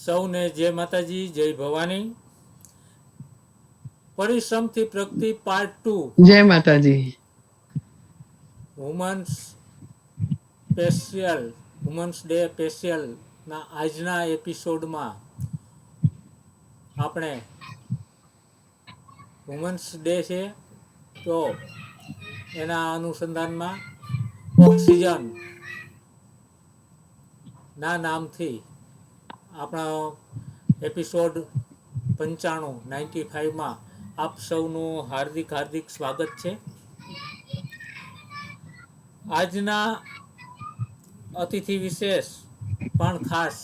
સૌને જય માતાજી, જય ભવાની. પરિશ્રમથી પ્રગતિ પાર્ટ 2. જય માતાજી. વુમન્સ ડે સ્પેશિયલ ના આજના એપિસોડમાં આપણે વુમન્સ ડે છે તો એના અનુસંધાનમાં ઓક્સિજન ના નામથી આપણો એપિસોડ 95 આપ સૌનું હાર્દિક સ્વાગત છે. આજના અતિથિ વિશેષ પણ ખાસ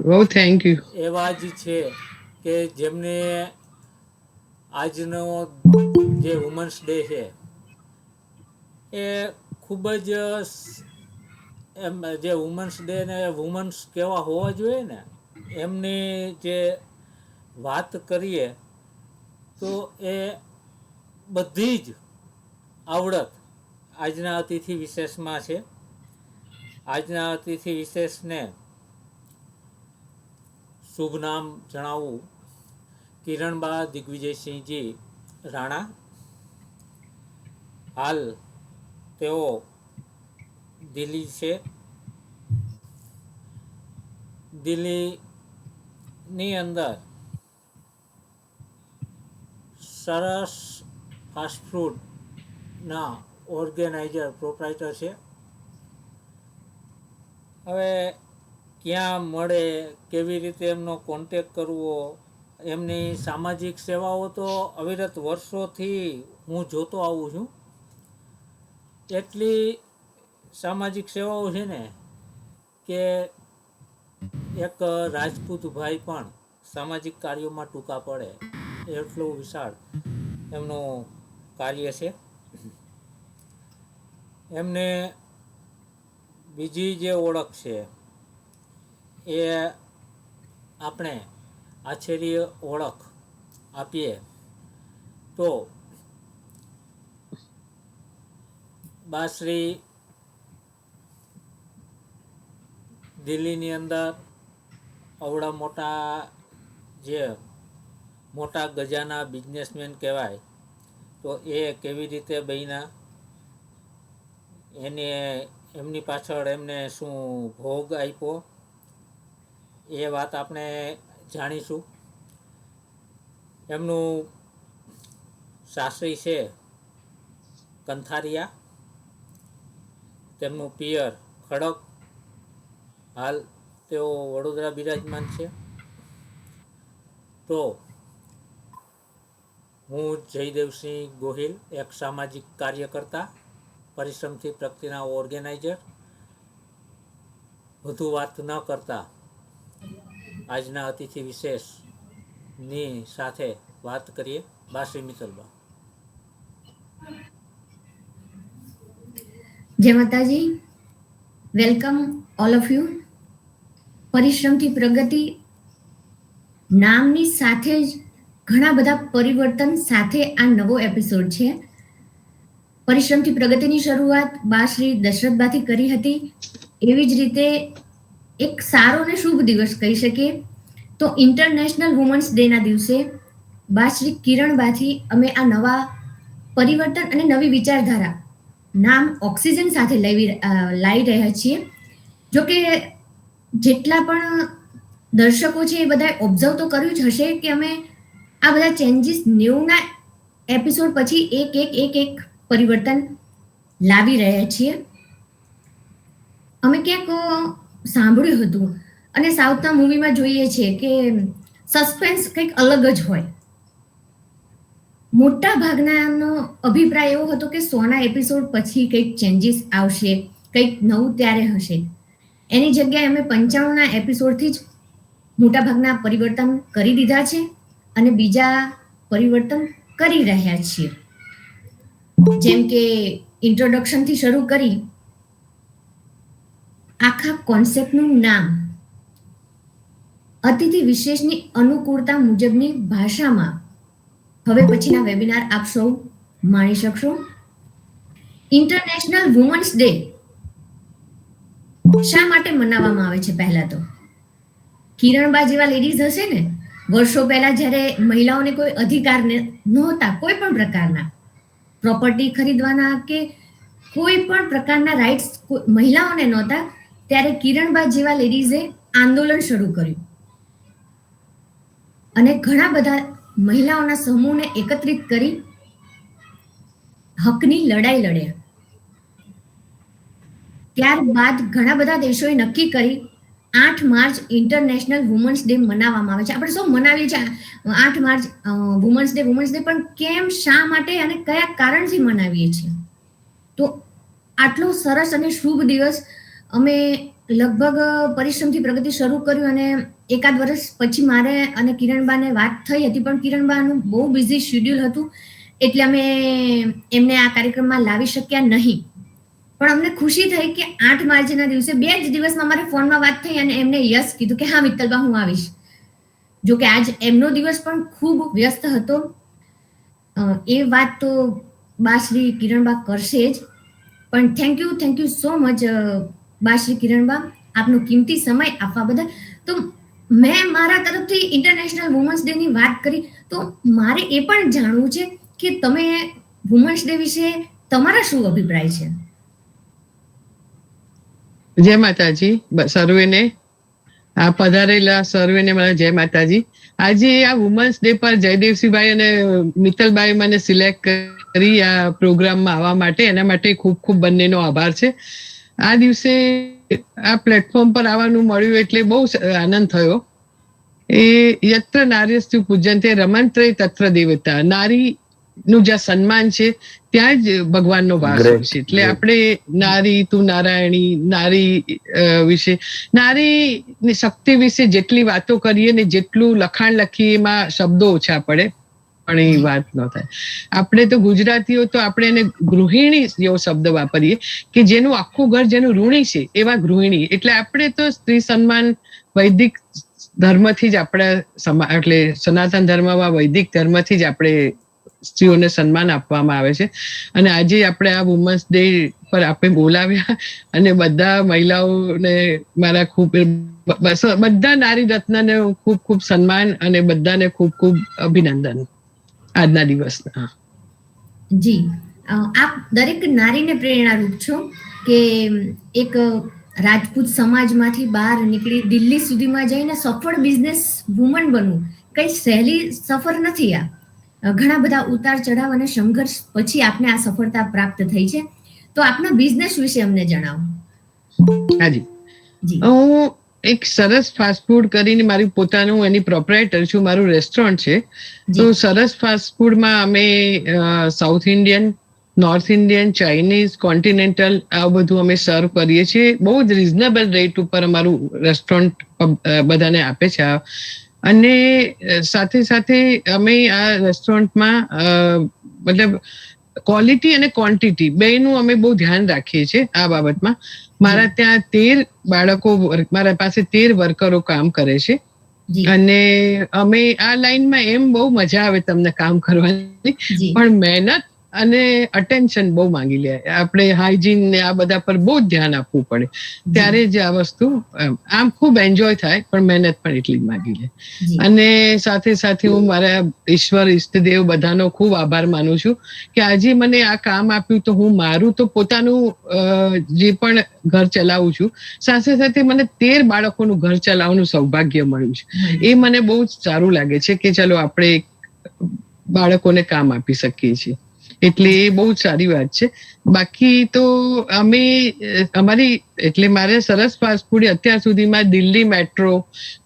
બહુ થેન્ક યુ એવા જ છે કે જેમને આજનો જે વુમન્સ ડે છે એ ખૂબ જ એમ જે વુમન્સ ડે ને વુમન્સ કેવા હોવા જોઈએ ને એમની જે વાત કરીએ તો એ બધી જ આવડત આજના અતિથિ વિશેષમાં છે. આજના અતિથિ વિશેષને શુભ નામ જણાવું: કિરણબા દિગ્વિજયસિંહજી રાણા. હાલ તેઓ દિલ્હી છે. દિલ્હીની અંદર સરસ ફાસ્ટફૂડના ઓર્ગેનાઇઝર પ્રોપ્રાઇટર છે. હવે ક્યાં મળે, કેવી રીતે એમનો કોન્ટેક કરવો, એમની સામાજિક સેવાઓ તો અવિરત વર્ષોથી હું જોતો આવું છું. એટલી સામાજિક સેવાઓ છે ને કે એક રાજપૂત ભાઈ પણ સામાજિક કાર્યોમાં ટૂંકા પડે એટલું વિશાળ એમનું કાર્ય છે. એમને બીજી જે ઓળખ છે એ આપણે આછેરી ઓળખ આપીએ તો બાશ્રી દિલ્હીની અંદર અવડા મોટા ગજાના બિઝનેસમેન કહેવાય તો એ કેવી રીતે બન્યા, એમની પાછળ એમને શું ભોગ આપ્યો એ વાત આપણે જાણીશું. એમનું સાસરી છે કંથારિયા, તેમનું પિયર ખડક. હાલ તેઓ વડોદરા બિરાજમાન છે. તો હું જયદેવસિંહ ગોહિલ, એક સામાજિક કાર્યકર્તા, પરિશ્રમથી પ્રગતિના ઓર્ગેનાઇઝર વધુ વાત ન કરતા આજના અતિથિ વિશેષની સાથે વાત કરીએ. બાશ્રી મિત્તલબા. જય માતાજી. Welcome all of you. પરિશ્રમથી પ્રગતિ નામની સાથે જ ઘણા બધા પરિવર્તન સાથે આ નવો એપિસોડ છે. પરિશ્રમથી પ્રગતિની શરૂઆત બા શ્રી દશરથબાથી કરી હતી. એવી જ રીતે એક સારો અને શુભ દિવસ કહી શકીએ તો ઇન્ટરનેશનલ વુમન્સ ડેના દિવસે બા શ્રી કિરણબાથી અમે આ નવા પરિવર્તન અને નવી વિચારધારા નામ ઓક્સિજન સાથે લાવી રહ્યા છીએ. જોકે જેટલા પણ દર્શકો છે એ બધા ઓબ્ઝર્વ તો કર્યું જ હશે કે અમે આ બધા ચેન્જીસ 90ના એપિસોડ પછી એક પરિવર્તન લાવી રહ્યા છીએ. અમે ક્યાંક સાંભળ્યું હતું અને સાઉથના મૂવીમાં જોઈએ છીએ કે સસ્પેન્સ કંઈક અલગ જ હોય. મોટા ભાગનાનો અભિપ્રાય એવો હતો કે 100ના એપિસોડ પછી કંઈક ચેન્જીસ આવશે, કંઈક નવું ત્યારે હશે. એની જગ્યાએ અમે 95ના એપિસોડથી જ મોટાભાગના પરિવર્તન કરી દીધા છે અને બીજા પરિવર્તન કરી રહ્યા છીએ. જેમ કે ઇન્ટ્રોડક્શનથી શરૂ કરી આખા કોન્સેપ્ટનું નામ અતિથિ વિશેષની અનુકૂળતા મુજબની ભાષામાં હવે પછીના વેબિનાર આપ સૌ માણી શકશો. ઇન્ટરનેશનલ વુમન્સ ડે શા માટે મનાવવામાં આવે છે? પહેલા તો કિરણબા જેવા લેડીઝ હશે ને, વર્ષો પહેલા જ્યારે મહિલાઓને કોઈ અધિકાર નહોતા, કોઈ પણ પ્રકારના પ્રોપર્ટી ખરીદવાના કે કોઈ પણ પ્રકારના રાઇટ્સ મહિલાઓને નહોતા, ત્યારે કિરણબા જેવા લેડીઝે આંદોલન શરૂ કર્યું અને ઘણા બધા મહિલાઓના સમૂહને એકત્રિત કરી હકની લડાઈ લડ્યા. ત્યારબાદ ઘણા બધા દેશોએ નક્કી કરી 8 માર્ચ ઇન્ટરનેશનલ વુમન્સ ડે મનાવવામાં આવે છે. આપણે સૌ મનાવીએ છીએ 8 માર્ચ વુમન્સ ડે, પણ કેમ, શા માટે અને કયા કારણથી મનાવીએ છીએ? તો આટલો સરસ અને શુભ દિવસ અમે લગભગ પરિશ્રમથી પ્રગતિ શરૂ કર્યું અને એકાદ વર્ષ પછી મારે અને કિરણબાને વાત થઈ હતી, પણ કિરણબાનું બહુ બિઝી શેડ્યુલ હતું એટલે અમે એમને આ કાર્યક્રમમાં લાવી શક્યા નહીં. પણ અમને ખુશી થઈ કે 8 માર્ચના દિવસે 2 જ દિવસમાં અમારે ફોનમાં વાત થઈ અને એમને યસ કીધું કે હા મિત્તલબા હું આવીશ. જો કે આજ એમનો દિવસ પણ ખૂબ વ્યસ્ત હતો. એ વાત તો બા શ્રી કિરણબા કરશે જ. પણ થેન્ક યુ સો મચ બા શ્રી કિરણબા, આપનો કિંમતી સમય આપવા બદલ. તો મેં મારા તરફથી ઇન્ટરનેશનલ વુમન્સ ડે ની વાત કરી, તો મારે એ પણ જાણવું છે કે તમે વુમન્સ ડે વિશે તમારા શું અભિપ્રાય છે? જય માતાજી સર્વેને, આ પધારેલા સર્વેને મારા જય માતાજી. આજે આ વુમન્સ ડે પર જયદેવસિંહભાઈ અને મિત્તલબાઈ મને સિલેક્ટ કરી આ પ્રોગ્રામમાં આવવા માટે, એના માટે ખૂબ ખૂબ બંનેનો આભાર છે. આ દિવસે આ પ્લેટફોર્મ પર આવવાનું મળ્યું એટલે બહુ આનંદ થયો. એ યત્ર નાર્યસ્તુ પૂજ્યન્તે રમંત્રે તત્ર દેવતા. નારીનું જ્યાં સન્માન છે ત્યાં જ ભગવાનનો વાસ હોય છે. એટલે આપણે નારી, તું નારાયણી, નારી વિશે, નારીની શક્તિ વિશે જેટલી વાતો કરીએ ને જેટલું લખાણ લખીએ એમાં શબ્દો ઓછા પડે, પણ એ વાત ન થાય. આપણે તો ગુજરાતીઓ તો આપણે એને ગૃહિણી જેવો શબ્દ વાપરીએ કે જેનું આખું ઘર જેનું ઋણી છે એવા ગૃહિણી. એટલે આપણે તો સ્ત્રી સન્માન વૈદિક ધર્મથી જ આપણા એટલે સનાતન ધર્મમાં વૈદિક ધર્મથી જ આપણે સ્ત્રીઓને સન્માન આપવામાં આવે છે. અને આજે આપણે આ વુમન્સ ડે પર આપણે બોલાવ્યા અને બધા મહિલાઓને મારા ખૂબ બધા નારી રત્નને ખૂબ ખૂબ સન્માન અને બધાને ખૂબ ખૂબ અભિનંદન આજના દિવસના. જી, આપ દરેક નારીને પ્રેરણારૂપ છો કે એક રાજપૂત સમાજમાંથી બહાર નીકળી દિલ્હી સુધીમાં જઈને સફળ બિઝનેસ વુમન બનવું કઈ સહેલી સફર નથી. આ ઘણા બધા ઉતાર ચઢાવ અને સંઘર્ષ પછી આપને આ સફળતા પ્રાપ્ત થઈ છે. તો આપના બિઝનેસ વિશે અમને જણાવો. હાજી, હું એક સરસ ફાસ્ટફૂડ કરીને મારી પોતાનું એની પ્રોપરાઇટર છું, મારું રેસ્ટોરન્ટ છે. તો સરસ ફાસ્ટફૂડમાં અમે south Indian, north Indian, Chinese, continental આ બધું અમે સર્વ કરીએ છીએ. બહુ જ રિઝનેબલ રેટ ઉપર અમારું રેસ્ટોરન્ટ બધાને આપે છે. અને સાથે સાથે અમે આ રેસ્ટોરન્ટમાં મતલબ ક્વોલિટી અને ક્વોન્ટિટી બેયનું અમે બહુ ધ્યાન રાખીએ છીએ આ બાબતમાં. મારા ત્યાં 13 બાળકો, મારા પાસે 13 વર્કરો કામ કરે છે. અને અમે આ લાઈનમાં એમ બહુ મજા આવે તમને કામ કરવાની, પણ મહેનત અને અટેન્શન બહુ માંગી લે. આપણે હાઇજીન ને આ બધા પર બહુ જ ધ્યાન આપવું પડે, ત્યારે જ આ વસ્તુ આમ ખૂબ એન્જોય થાય, પણ મહેનત પણ એટલી જ માંગી લે. અને સાથે સાથે હું મારા ઈશ્વર ઈષ્ટદેવ બધાનો ખૂબ આભાર માનું છું કે આજે મને આ કામ આપ્યું, તો હું મારું તો પોતાનું જે પણ ઘર ચલાવું છું, સાથે સાથે મને 13 બાળકોનું ઘર ચલાવવાનું સૌભાગ્ય મળ્યું છે. એ મને બહુ જ સારું લાગે છે કે ચલો આપણે બાળકોને કામ આપી શકીએ છીએ, એટલે એ બહુ જ સારી વાત છે. બાકી તો અમે અમારી એટલે મારે સરસ ફાસ્ટ ફૂડ અત્યાર સુધીમાં દિલ્હી મેટ્રો,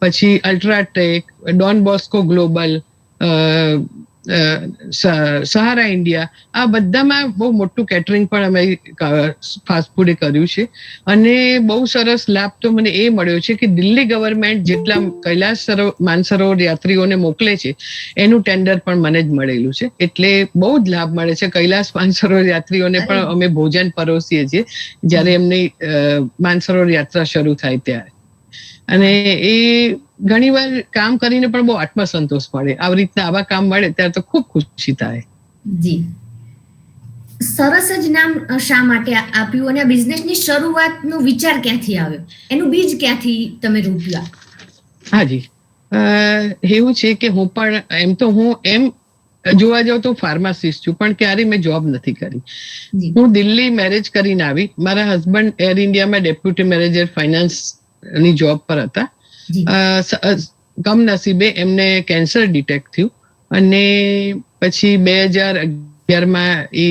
પછી અલ્ટ્રાટેક, ડોન બોસ્કો ગ્લોબલ, સહારા ઇન્ડિયા, આ બધામાં બહુ મોટું કેટરિંગ પણ અમે ફાસ્ટ ફૂડે કર્યું છે. અને બહુ સરસ લાભ તો મને એ મળ્યો છે કે દિલ્હી ગવર્મેન્ટ જેટલા કૈલાસ માનસરોવર યાત્રીઓને મોકલે છે એનું ટેન્ડર પણ મને જ મળેલું છે. એટલે બહુ જ લાભ મળે છે. કૈલાસ માનસરોવર યાત્રીઓને પણ અમે ભોજન પરોસીએ છીએ જ્યારે એમની માનસરોવર યાત્રા શરૂ થાય ત્યારે. અને એ ઘણી વાર કામ કરીને પણ બહુ આત્મસંતોષ મળે. આવી રીતના આવા કામ મળે ત્યારે તો ખૂબ ખુશી થાય. જી, સરસ જ નામ શા માટે આપ્યું અને બિઝનેસની શરૂઆતનો વિચાર ક્યાંથી આવ્યો, એનું બીજ ક્યાંથી તમે રોપ્યા? હાજી, એવું છે કે હું પણ એમ તો હું એમ જોવા જાઉં તો ફાર્માસિસ્ટ છું, પણ ક્યારે મેં જોબ નથી કરી. હું દિલ્હી મેરેજ કરીને આવી. મારા હસબન્ડ એર ઇન્ડિયામાં ડેપ્યુટી મેનેજર ફાઇનાન્સ ની જોબ પર હતા. કમનસીબે એમને કેન્સર ડિટેક્ટ થયું અને પછી 2011માં એ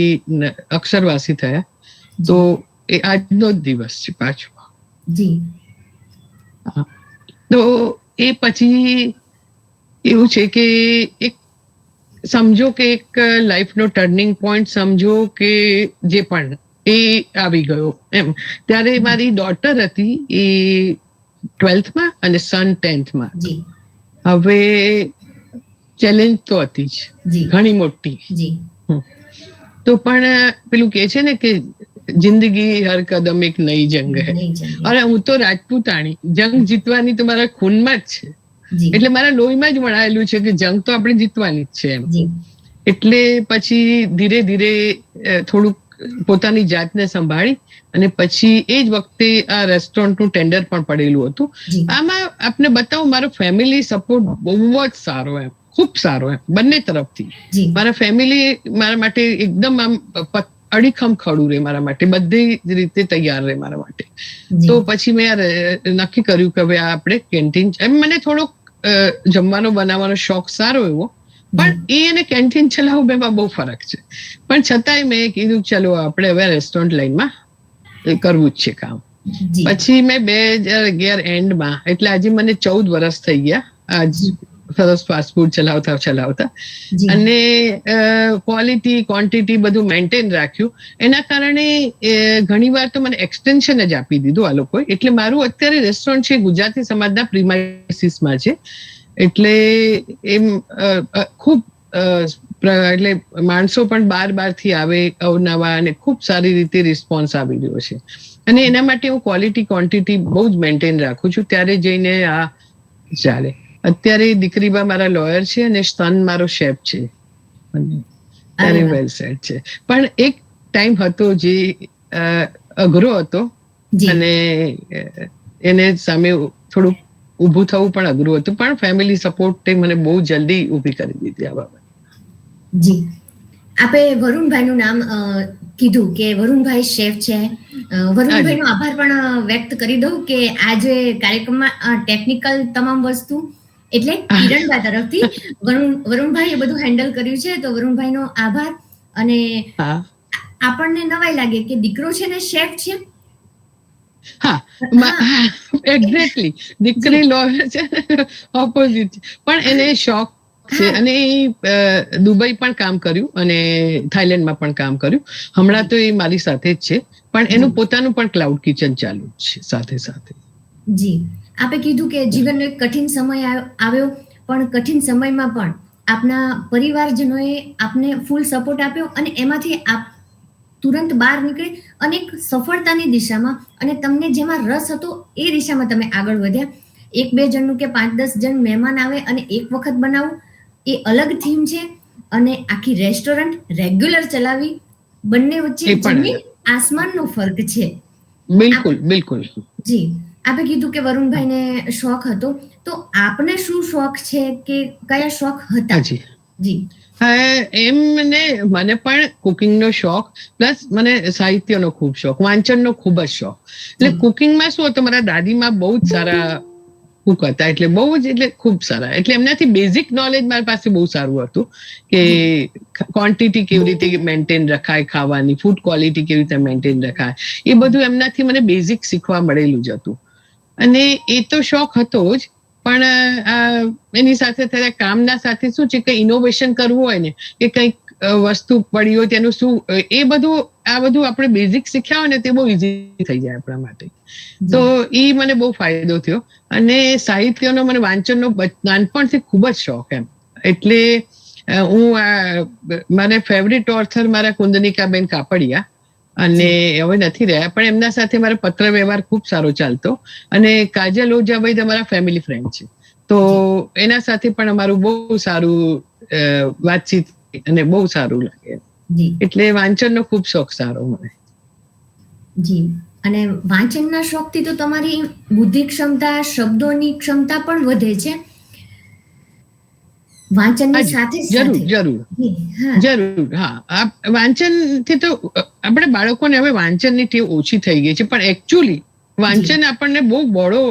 અક્ષરવાસી થયા. તો એ આજનો જ દિવસ છે પાછો. તો એ પછી એવું છે કે એક સમજો કે એક લાઈફનો ટર્નિંગ પોઈન્ટ સમજો કે જે પણ એ આવી ગયો એમ. ત્યારે મારી ડોટર હતી એ 12થમાં અને સન 10થમાં. હવે ચેલેન્જ તો હતી જ ઘણી મોટી. તો પણ પેલું કે છે ને કે જિંદગી હર કદમ એક નઈ જંગ હૈ. અરે હું તો રાજપૂતાણી, જંગ જીતવાની તો મારા ખૂનમાં જ છે. એટલે મારા લોહીમાં જ વણાયેલું છે કે જંગ તો આપણે જીતવાની જ છે એમ. એટલે પછી ધીરે ધીરે થોડુંક પોતાની જાતને સંભાળી અને પછી એ જ વખતે આ રેસ્ટોરન્ટનું ટેન્ડર પણ પડેલું હતું. આમાં આપને બતાવું, મારો ફેમિલી સપોર્ટ બહુ જ સારો એમ, ખૂબ સારો એમ, બંને તરફથી. મારા ફેમિલી મારા માટે એકદમ આમ અડીખમ ખડું રહે, મારા માટે બધી જ રીતે તૈયાર રહે મારા માટે. તો પછી મેં નક્કી કર્યું કે હવે આપણે કેન્ટીન, એમ મને થોડોક જમવાનો બનાવવાનો શોખ સારો એવો, પણ એ અને કેન્ટીન ચલાવવું બેમાં બહુ ફરક છે. પણ છતાંય મેં કીધું ચલો આપણે હવે રેસ્ટોરન્ટ લાઈનમાં કરવું જ છે કામ. પછી મેં 2011 એન્ડમાં, એટલે આજે મને 14 વર્ષ થઈ ગયા આજ સરસ ફાસ્ટ ફૂડ ચલાવતા. અને ક્વોલિટી ક્વોન્ટિટી બધું મેન્ટેન રાખ્યું. એના કારણે ઘણી વાર તો મને એક્સટેન્શન જ આપી દીધું આ લોકોએ. એટલે મારું અત્યારે રેસ્ટોરન્ટ છે ગુજરાતી સમાજના પ્રિમાઇસીસમાં છે. એટલે એમ ખૂબ એટલે માણસો પણ બારથી આવે અવનવા, અને ખૂબ સારી રીતે રિસ્પોન્સ આવી રહ્યો છે. અને એના માટે હું ક્વોલિટી ક્વોન્ટિટી બહુ જ મેન્ટેન રાખું છું, ત્યારે જઈને આ ચાલે. અત્યારે દીકરીબા મારા લોયર છે અને સન મારો શેફ છે. ત્યારે વેલ સેટ છે. પણ એક ટાઈમ હતો જે અઘરો હતો અને એને સામે થોડુંક ઊભું થવું પણ અઘરું હતું, પણ ફેમિલી સપોર્ટે મને બહુ જલ્દી ઊભી કરી દીધી આ બાબત. જી, આપે વરુણભાઈનું નામ કીધું કે વરુણભાઈ શેફ છે. વરુણભાઈનો આભાર પણ વ્યક્ત કરી દઉં કે આજે કાર્યક્રમમાં ટેકનિકલ તમામ વસ્તુ એટલે કિરણબા તરફથી વરુણભાઈ એ બધું હેન્ડલ કર્યું છે. તો વરુણભાઈનો આભાર. અને આપણને નવાઈ લાગે કે દીકરો છે ને શેફ છે. હા, એક્ઝેક્ટલી. દીકરી લોયર છે, ઓપોઝિટ. પણ એને શોખ અને દુબઈ પણ કામ કર્યું અને થાઈલેન્ડમાં પણ કામ કર્યું. હમણાં તો એ મારી સાથે જ છે, પણ એનું પોતાનું પણ ક્લાઉડ કિચન ચાલુ છે સાથે સાથે. જી, આપે કીધું કે જીવનનો એક કઠિન સમય આવ્યો, પણ કઠિન સમયમાં પણ આપના પરિવારજનોએ આપને ફૂલ સપોર્ટ આપ્યો અને એમાંથી આપ તુરંત બહાર નીકળી અને એક સફળતાની દિશામાં, અને તમને જેમાં રસ હતો એ દિશામાં તમે આગળ વધ્યા. 1-2 જણનું કે 5-10 જણ મહેમાન આવે અને એક વખત બનાવવું એ અલગ થીમ છે, અને આખી રેસ્ટોરન્ટ રેગ્યુલર ચલાવી બંને વચ્ચે જમીન આસમાનનો ફરક છે. બિલકુલ. જી, આપે કીધું કે વરુણભાઈને શોખ હતો, તો આપને શું શોખ છે કે કયા શોખ હતા? જી, મને પણ કુકિંગનો શોખ, પ્લસ મને સાહિત્યનો ખૂબ શોખ, વાંચનનો ખૂબ જ શોખ. એટલે કુકિંગમાં શું હતું, મારા દાદીમાં બહુ જ સારા કુક હતા, એટલે બહુ જ, એટલે ખૂબ સારા, એટલે એમનાથી બેઝિક નોલેજ મારી પાસે બહુ સારું હતું કે ક્વોન્ટિટી કેવી રીતે મેન્ટેન રખાય, ખાવાની ફૂડ ક્વોલિટી કેવી રીતે મેન્ટેન રખાય, એ બધું એમનાથી મને બેઝિક શીખવા મળેલું જ હતું. અને એ તો શોખ હતો જ, પણ એની સાથે કામના સાથે શું છે કે ઇનોવેશન કરવું હોય ને, કે કંઈક વસ્તુ પડી હોય તેનું શું, એ બધું આપણે બેઝિક શીખ્યા હોય ને તે બહુ ઇઝી થઈ જાય આપણા માટે. તો એ મને બહુ ફાયદો થયો. અને સાહિત્યનો, મને વાંચનનો નાનપણથી ખૂબ જ શોખ એમ. એટલે મને ફેવરિટ ઓથર મારા કુંદનિકાબેન કાપડિયા, અને હવે નથી રહ્યા, પણ એમના સાથે મારો પત્ર વ્યવહાર ખૂબ સારો ચાલતો. અને કાજલ ઓઝાભાઈ તમારા ફેમિલી ફ્રેન્ડ છે, તો એના સાથે પણ અમારું બહુ સારું વાતચીત અને બહુ સારું લાગે. એટલે વાંચનનો ખૂબ શોખ સારો મને. જી, અને વાંચનના શોખથી તો તમારી બુદ્ધિ ક્ષમતા, શબ્દોની ક્ષમતા પણ વધે છે. વાંચનની સાથે જરૂર. હા, વાંચનથી તો આપણે બાળકોને હવે વાંચનની ટેવ ઓછી થઈ ગઈ છે, પણ એકચ્યુઅલી વાંચન આપણને બહુ બહોળો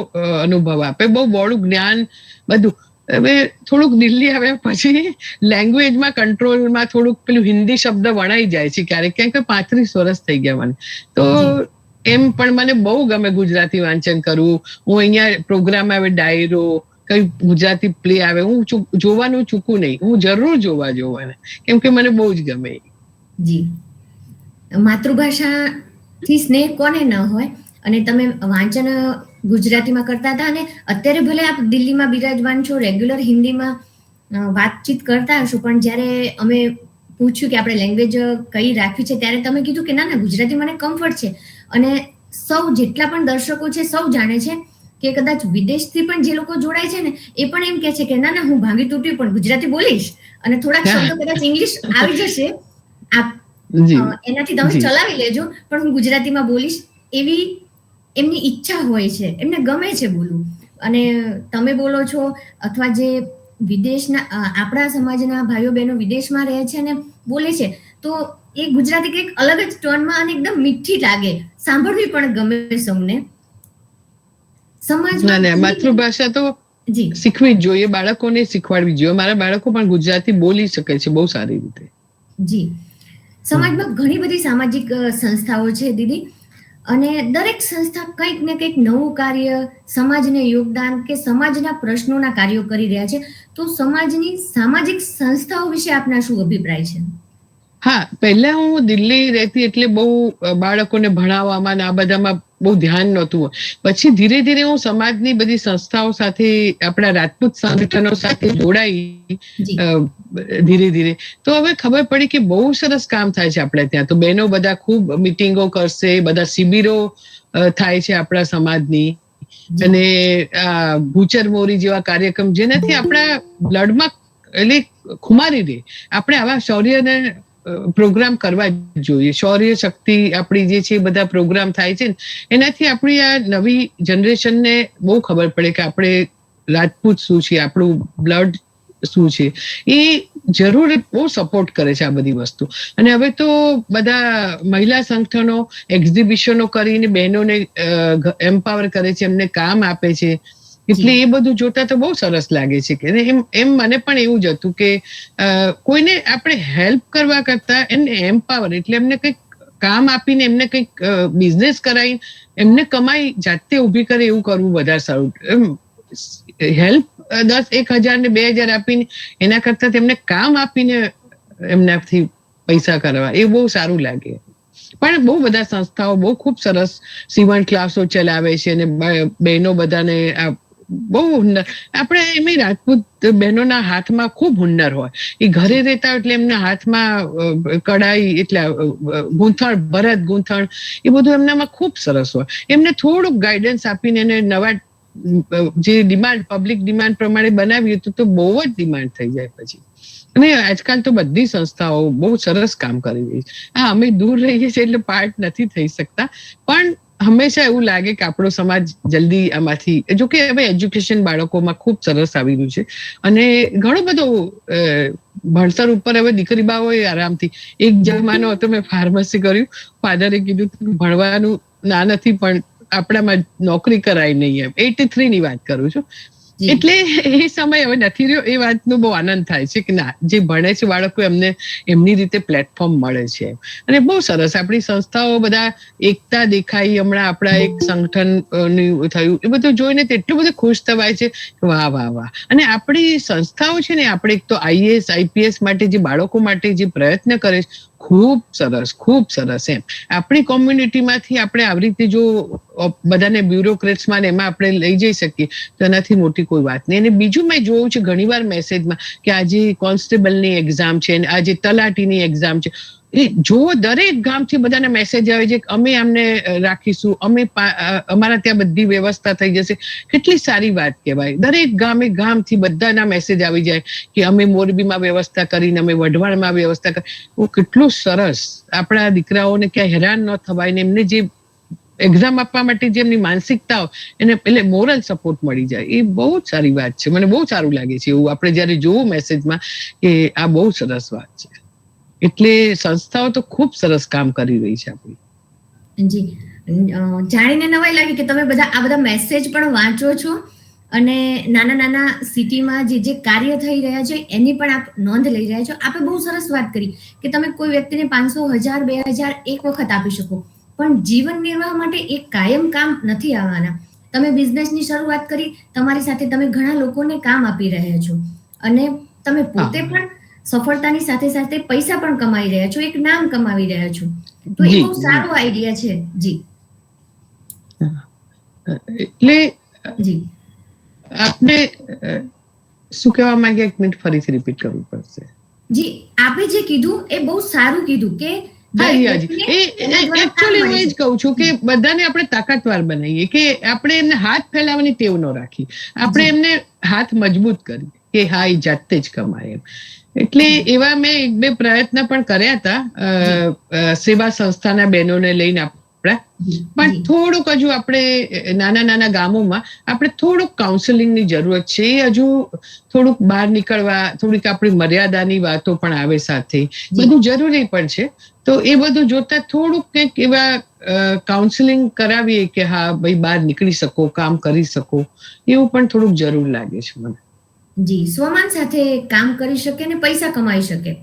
અનુભવ આપે, બહુ બહોળું જ્ઞાન બધું. હવે થોડુંક દિલ્હી આવ્યા પછી લેંગ્વેજમાં કંટ્રોલમાં થોડુંક પેલું હિન્દી શબ્દ વણાઈ જાય છે ક્યારેક, કેમ કે 35 વર્ષ થઈ ગયા મને. તો એમ પણ મને બહુ ગમે ગુજરાતી વાંચન કરવું. હું અહીંયા પ્રોગ્રામ આવે, ડાયરો, કઈ ગુજરાતી પ્લે આવે, હું જોવાનું ચૂકું નહીં, હું જરૂર જોવાના, કેમ કે મને બહુ જ ગમે. જી, માતૃભાષાથી સ્નેહ કોને ન હોય, અને તમે વાંચન ગુજરાતીમાં કરતા હતા, અને અત્યારે ભલે આપ દિલ્હીમાં બિરાજમાન છો, રેગ્યુલર હિન્દીમાં વાતચીત કરતા હશો, પણ જ્યારે અમે પૂછ્યું કે આપણે લેંગ્વેજ કઈ રાખવી છે, ત્યારે તમે કીધું કે ના, ગુજરાતી મને કમ્ફર્ટ છે. અને સૌ જેટલા પણ દર્શકો છે સૌ જાણે છે કે કદાચ વિદેશથી પણ જે લોકો જોડાય છે ને, એ પણ એમ કે છે કે ના, હું ભાંગી તૂટી પણ ગુજરાતી બોલીશ, અને થોડાક શબ્દો કદાચ ઇંગ્લિશ આવી જશે, એનાથી તમે ચલાવી લેજો, પણ હું ગુજરાતીમાં બોલીશ, એવી એમની ઈચ્છા હોય છે, એમને ગમે છે બોલવું. અને તમે બોલો છો, અથવા જે વિદેશના આપણા સમાજના ભાઈઓ બહેનો વિદેશમાં રહે છે ને બોલે છે, તો એ ગુજરાતી કંઈક અલગ જ ટોનમાં અને એકદમ મીઠી લાગે, સાંભળવી પણ ગમે સૌને. સમાજમાં માતૃભાષા તો શીખવી જ જોઈએ, બાળકોને શીખવાડવી જોઈએ. મારા બાળકો પણ ગુજરાતી બોલી શકે છે બહુ સારી રીતે. જી, સમાજમાં ઘણી બધી સામાજિક સંસ્થાઓ છે દીદી, અને દરેક સંસ્થા કંઈક ને કંઈક નવું કાર્ય, સમાજને યોગદાન કે સમાજના પ્રશ્નોના કાર્યો કરી રહ્યા છે. તો સમાજની સામાજિક સંસ્થાઓ વિશે આપના શું અભિપ્રાય છે? હા, પહેલા હું દિલ્હી રહેતી, એટલે બહુ બાળકોને ભણાવવામાં આ બધામાં બહુ ધ્યાન નહોતું. પછી ધીરે ધીરે હું સમાજની બધી સંસ્થાઓ સાથે, આપણા રાજપૂત સંગઠનો સાથે જોડાઈ ધીરે ધીરે. તો હવે ખબર પડી કે બહુ સરસ કામ થાય છે આપણે ત્યાં. તો બહેનો બધા ખૂબ મિટિંગો કરશે, બધા શિબિરો થાય છે આપણા સમાજની, અને ભૂચર મોરી જેવા કાર્યક્રમ, જેનાથી આપણા બ્લડમાં એટલે ખુમારી રહે. આપણે આવા શૌર્યને પ્રોગ્રામ કરવા જોઈએ. શૌર્ય શક્તિ આપણી જે છે, બધા પ્રોગ્રામ થાય છે, એનાથી આપણી આ નવી જનરેશનને બહુ ખબર પડે કે આપણે રાજપૂત શું છે, આપણું બ્લડ શું છે. એ જરૂર બહુ સપોર્ટ કરે છે આ બધી વસ્તુ. અને હવે તો બધા મહિલા સંગઠનો એક્ઝિબિશનો કરીને બહેનોને એમ્પાવર કરે છે, એમને કામ આપે છે. એટલે એ બધું જોતા તો બહુ સરસ લાગે છે. કે એમ મને પણ એવું જ હતું કે કોઈને આપણે હેલ્પ કરવા કરતા એમને એમ્પાવર, એટલે એમને કંઈક કામ આપીને, એમને કંઈક બિઝનેસ કરાવી, એમને કમાઈ જાતે ઊભી કરે એવું કરવું વધારે સારું. હેલ્પ 10,000 ને 2,000 આપીને એના કરતા તેમને કામ આપીને એમનાથી પૈસા કરવા એ બહુ સારું લાગે. પણ બહુ બધા સંસ્થાઓ બહુ ખૂબ સરસ સીવણ ક્લાસો ચલાવે છે અને બહેનો બધાને બહુ હુન્નર. આપણે એમ રાજપૂત બહેનોના હાથમાં ખૂબ હુન્નર હોય. એ ઘરે રહેતા એટલે એમના હાથમાં કઢાઈ એટલે ગૂંથણ, ભરત ગૂંથણ એ બધું એમનામાં ખૂબ સરસ હોય. એમને થોડુંક ગાઈડન્સ આપીને એને નવા જે ડિમાન્ડ પબ્લિક ડિમાન્ડ પ્રમાણે બનાવ્યું તો બહુ જ ડિમાન્ડ થઈ જાય પછી. અને આજકાલ તો બધી સંસ્થાઓ બહુ સરસ કામ કરી રહી છે. હા, અમે દૂર રહીએ છીએ એટલે પાર્ટ નથી થઈ શકતા, પણ હંમેશા એવું લાગે કે આપણો સમાજ જલ્દી આમાંથી, જો કે હવે એજ્યુકેશન બાળકોમાં ખૂબ સરસ આવી રહ્યું છે અને ઘણો બધો ભણતર ઉપર હવે દીકરી બાઓએ આરામથી. એક જમાનો હતો મેં ફાર્મસી કર્યું, ફાધરે કીધું ભણવાનું ના નથી પણ આપણામાં નોકરી કરાય નહીં એમ. 83 ની વાત કરું છું. એટલે એ સમય હવે નથી રહ્યો. એ વાતનો બહુ આનંદ થાય છે કે ના, જે ભણે છે બાળકો એમને એમની રીતે પ્લેટફોર્મ મળે છે અને બહુ સરસ આપણી સંસ્થાઓ બધા એકતા દેખાઈ. હમણાં આપણા એક સંગઠન થયું એ બધું જોઈને તો એટલું બધું ખુશ થવાય છે. વાહ વાહ વાહ. અને આપણી સંસ્થાઓ છે ને, આપણે એક તો IAS IPS માટે જે બાળકો માટે જે પ્રયત્ન કરે છે, ખૂબ સરસ, ખૂબ સરસ. એમ આપણી કોમ્યુનિટીમાંથી આપણે આવી રીતે જો બધાને બ્યુરોક્રેટ્સમાં એમાં આપણે લઈ જઈ શકીએ તો એનાથી મોટી કોઈ વાત નહીં. અને બીજું મેં જોયું છે ઘણીવાર મેસેજમાં કે આજે કોન્સ્ટેબલની એક્ઝામ છે, આજે તલાટીની એક્ઝામ છે. એ જો દરેક ગામથી બધાના મેસેજ આવે છે કે અમે આમને રાખીશું, અમે અમારા ત્યાં બધી વ્યવસ્થા થઈ જશે. કેટલી સારી વાત કહેવાય. દરેક ગામથી બધાના મેસેજ આવી જાય કે અમે મોરબીમાં વ્યવસ્થા કરીને, અમે વઢવાણમાં વ્યવસ્થા કરી. કેટલું સરસ. આપણા દીકરાઓને ક્યાંય હેરાન ન થવાય ને એમને જે એક્ઝામ આપવા માટે જે એમની માનસિકતા હોય એને એટલે મોરલ સપોર્ટ મળી જાય. એ બહુ જ સારી વાત છે. મને બહુ સારું લાગે છે એવું આપણે જયારે જોવું મેસેજમાં કે આ બહુ સરસ વાત છે. એટલે સંસ્થાઓ તો ખૂબ સરસ કામ કરી રહી છે આપણી. જી, જાણીને નવાઈ લાગી કે તમે બધા આ બધા મેસેજ પણ વાંચો છો અને નાના નાના સિટીમાં જે કાર્ય થઈ રહ્યા છે એની પણ આપ નોંધ લઈ રહ્યા છો. આપણે બહુ સરસ વાત કરી કે તમે કોઈ વ્યક્તિને 500, 1000, 2000 એક વખત આપી શકો, પણ જીવન નિર્વાહ માટે એક કાયમ કામ નથી આવવાના. તમે બિઝનેસની શરૂઆત કરી, તમારી સાથે તમે ઘણા લોકોને કામ આપી રહ્યા છો અને તમે પોતે પણ સફળતાની સાથે સાથે પૈસા પણ કમાઈ રહ્યા છો, એક નામ કમાવી રહ્યા છો. તો એ બહુ સારો આઈડિયા છે. જી, એટલે જી આપણે શું કહેવા માંગે, એક મિનિટ ફરીથી રિપીટ કરવું પડશે. જી, આપે જે કીધું એ બહુ સારું કીધું કે એકચ્યુઅલી હું એ જ કહું છું કે બધાને આપણે તાકાતવાર બનાવીએ, કે આપણે એમને હાથ ફેલાવવાની ટેવ ન રાખી, આપણે એમને હાથ મજબૂત કરીએ કે હા એ જાતે જ કમાય એમ. એટલે એવા મેં 1-2 પ્રયત્ન પણ કર્યા હતા સેવા સંસ્થાના બહેનોને લઈને આપણા. પણ થોડુંક હજુ આપણે નાના ગામોમાં આપણે થોડુંક કાઉન્સેલિંગની જરૂરત છે. એ હજુ થોડુંક બહાર નીકળવા, થોડીક આપણી મર્યાદાની વાતો પણ આવે સાથે, બધું જરૂરી પણ છે. તો એ બધું જોતા થોડુંક કંઈક એવા કાઉન્સેલિંગ કરાવીએ કે હા ભાઈ બહાર નીકળી શકો, કામ કરી શકો, એવું પણ થોડુંક જરૂર લાગે છે મને. જી, સ્વમાન સાથે કામ કરી શકે ને પૈસા કમાઈ શકે.